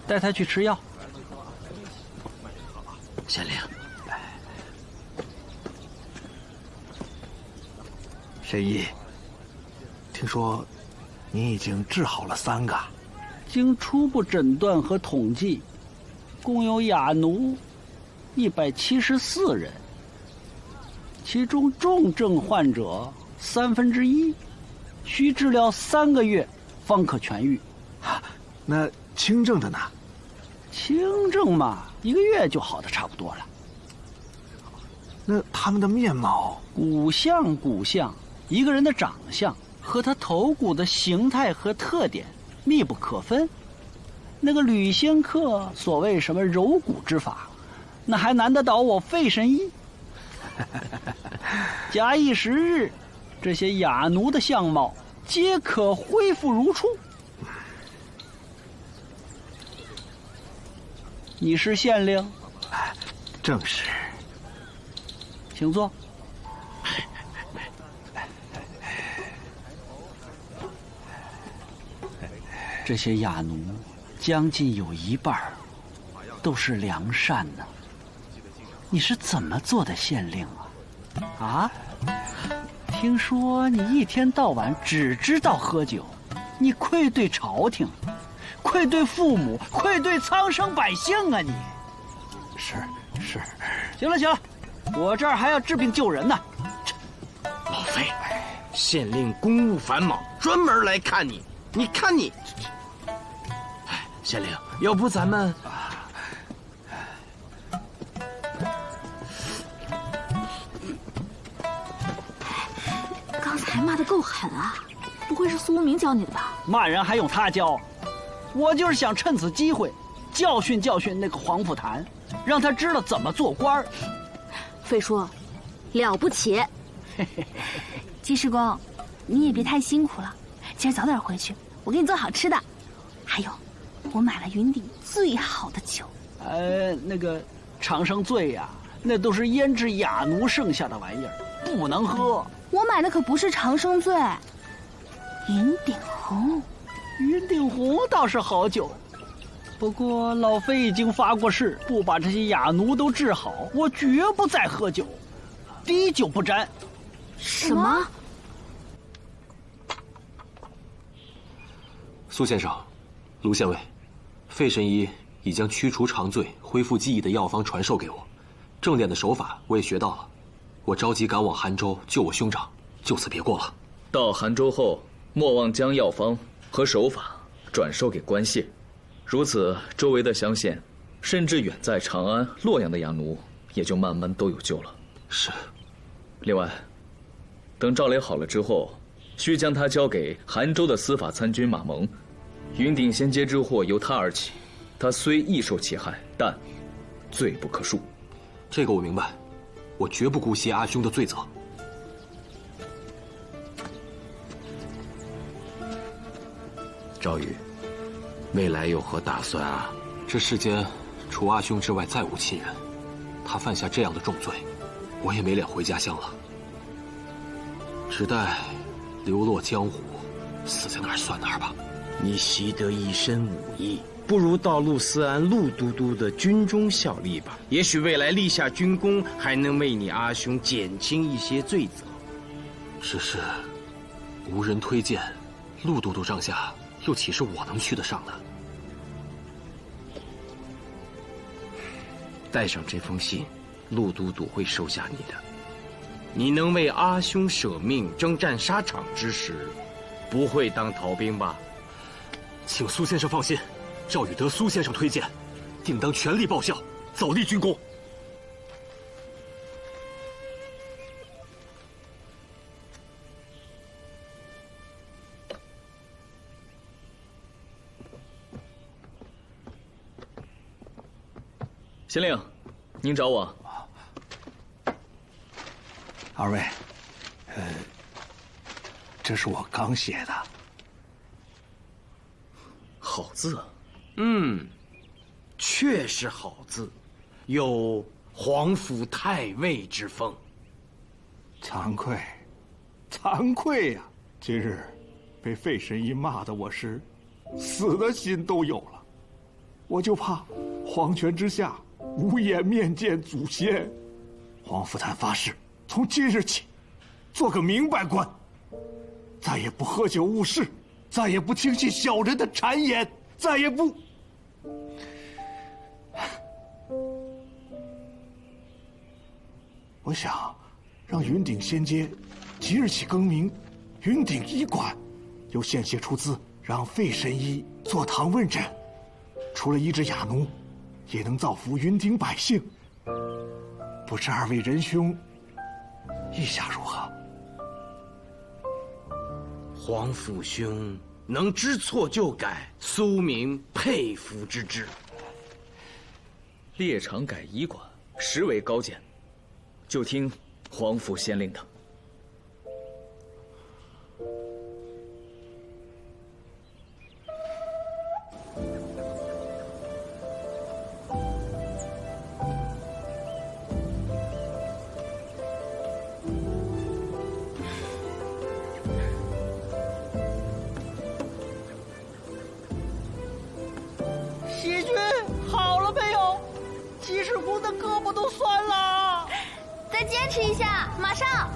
带他去吃药。县令，神医，听说你已经治好了3个。经初步诊断和统计，共有哑奴174人，其中重症患者1/3，需治疗3个月方可痊愈。那轻症的呢？轻症嘛，1个月就好的差不多了。那他们的面貌，骨相，一个人的长相和他头骨的形态和特点密不可分。那个吕仙客所谓什么揉骨之法，那还难得倒我费神医？假以时日，这些哑奴的相貌皆可恢复如初。你是县令？正是。请坐。这些哑奴将近有1半都是良善呢。你是怎么做的县令啊？啊？听说你一天到晚只知道喝酒，你愧对朝廷，愧对父母，愧对苍生百姓啊！你是。行了，我这儿还要治病救人呢。老费，县令公务繁忙，专门来看你。你看你，县令，要不咱们……刚才骂得够狠啊！不会是苏无名教你的吧？骂人还用他教？我就是想趁此机会教训那个黄甫谭，让他知道怎么做官。费叔，了不起！济世公，你也别太辛苦了，今儿早点回去，我给你做好吃的。还有，我买了云顶最好的酒。那个长生醉呀，那都是腌制哑奴剩下的玩意儿，不能喝。我买的可不是长生醉，云顶红。云顶红倒是好酒，不过老费已经发过誓，不把这些哑奴都治好，我绝不再喝酒，滴酒不沾。什么？苏先生，卢县尉，费神医已将驱除肠醉、恢复记忆的药方传授给我，正点的手法我也学到了。我着急赶往韩州救我兄长，就此别过了。到韩州后，莫忘将药方和手法转授给官县，如此周围的乡县，甚至远在长安、洛阳的哑奴，也就慢慢都有救了。是。另外，等赵雷好了之后，需将他交给韩州的司法参军马蒙。云顶仙阶之祸由他而起，他虽亦受其害，但罪不可恕。这个我明白，我绝不姑息阿兄的罪责。赵宇，未来有何打算啊？这世间除阿兄之外再无亲人，他犯下这样的重罪，我也没脸回家乡了，只待流落江湖，死在哪儿算哪儿吧。你习得一身武艺，不如到陆思安陆都督的军中效力吧。也许未来立下军功，还能为你阿兄减轻一些罪责。只是无人推荐，陆都督帐下又岂是我能去得上的？带上这封信，陆都督会收下你的。你能为阿兄舍命征战沙场之时，不会当逃兵吧？请苏先生放心，赵宇得苏先生推荐，定当全力报效，早立军功。县令，您找我？二位，这是我刚写的。好字。确是好字，有皇甫太尉之风。惭愧，惭愧呀！今日被费神医骂的我是死的心都有了，我就怕皇权之下无颜面见祖先。皇甫坦发誓，从今日起做个明白官，再也不喝酒误事，再也不听信小人的谗言，再也不……我想让云顶仙街即日起更名云顶医馆，由县械出资，让费神医坐堂问诊，除了医治哑奴，也能造福云顶百姓。不知二位仁兄意下如何？皇甫兄能知错就改，苏民佩服之至。猎场改医馆，实为高见，就听皇甫县令的。喜君，好了没有？吉世公的胳膊都酸了。再坚持一下，马上。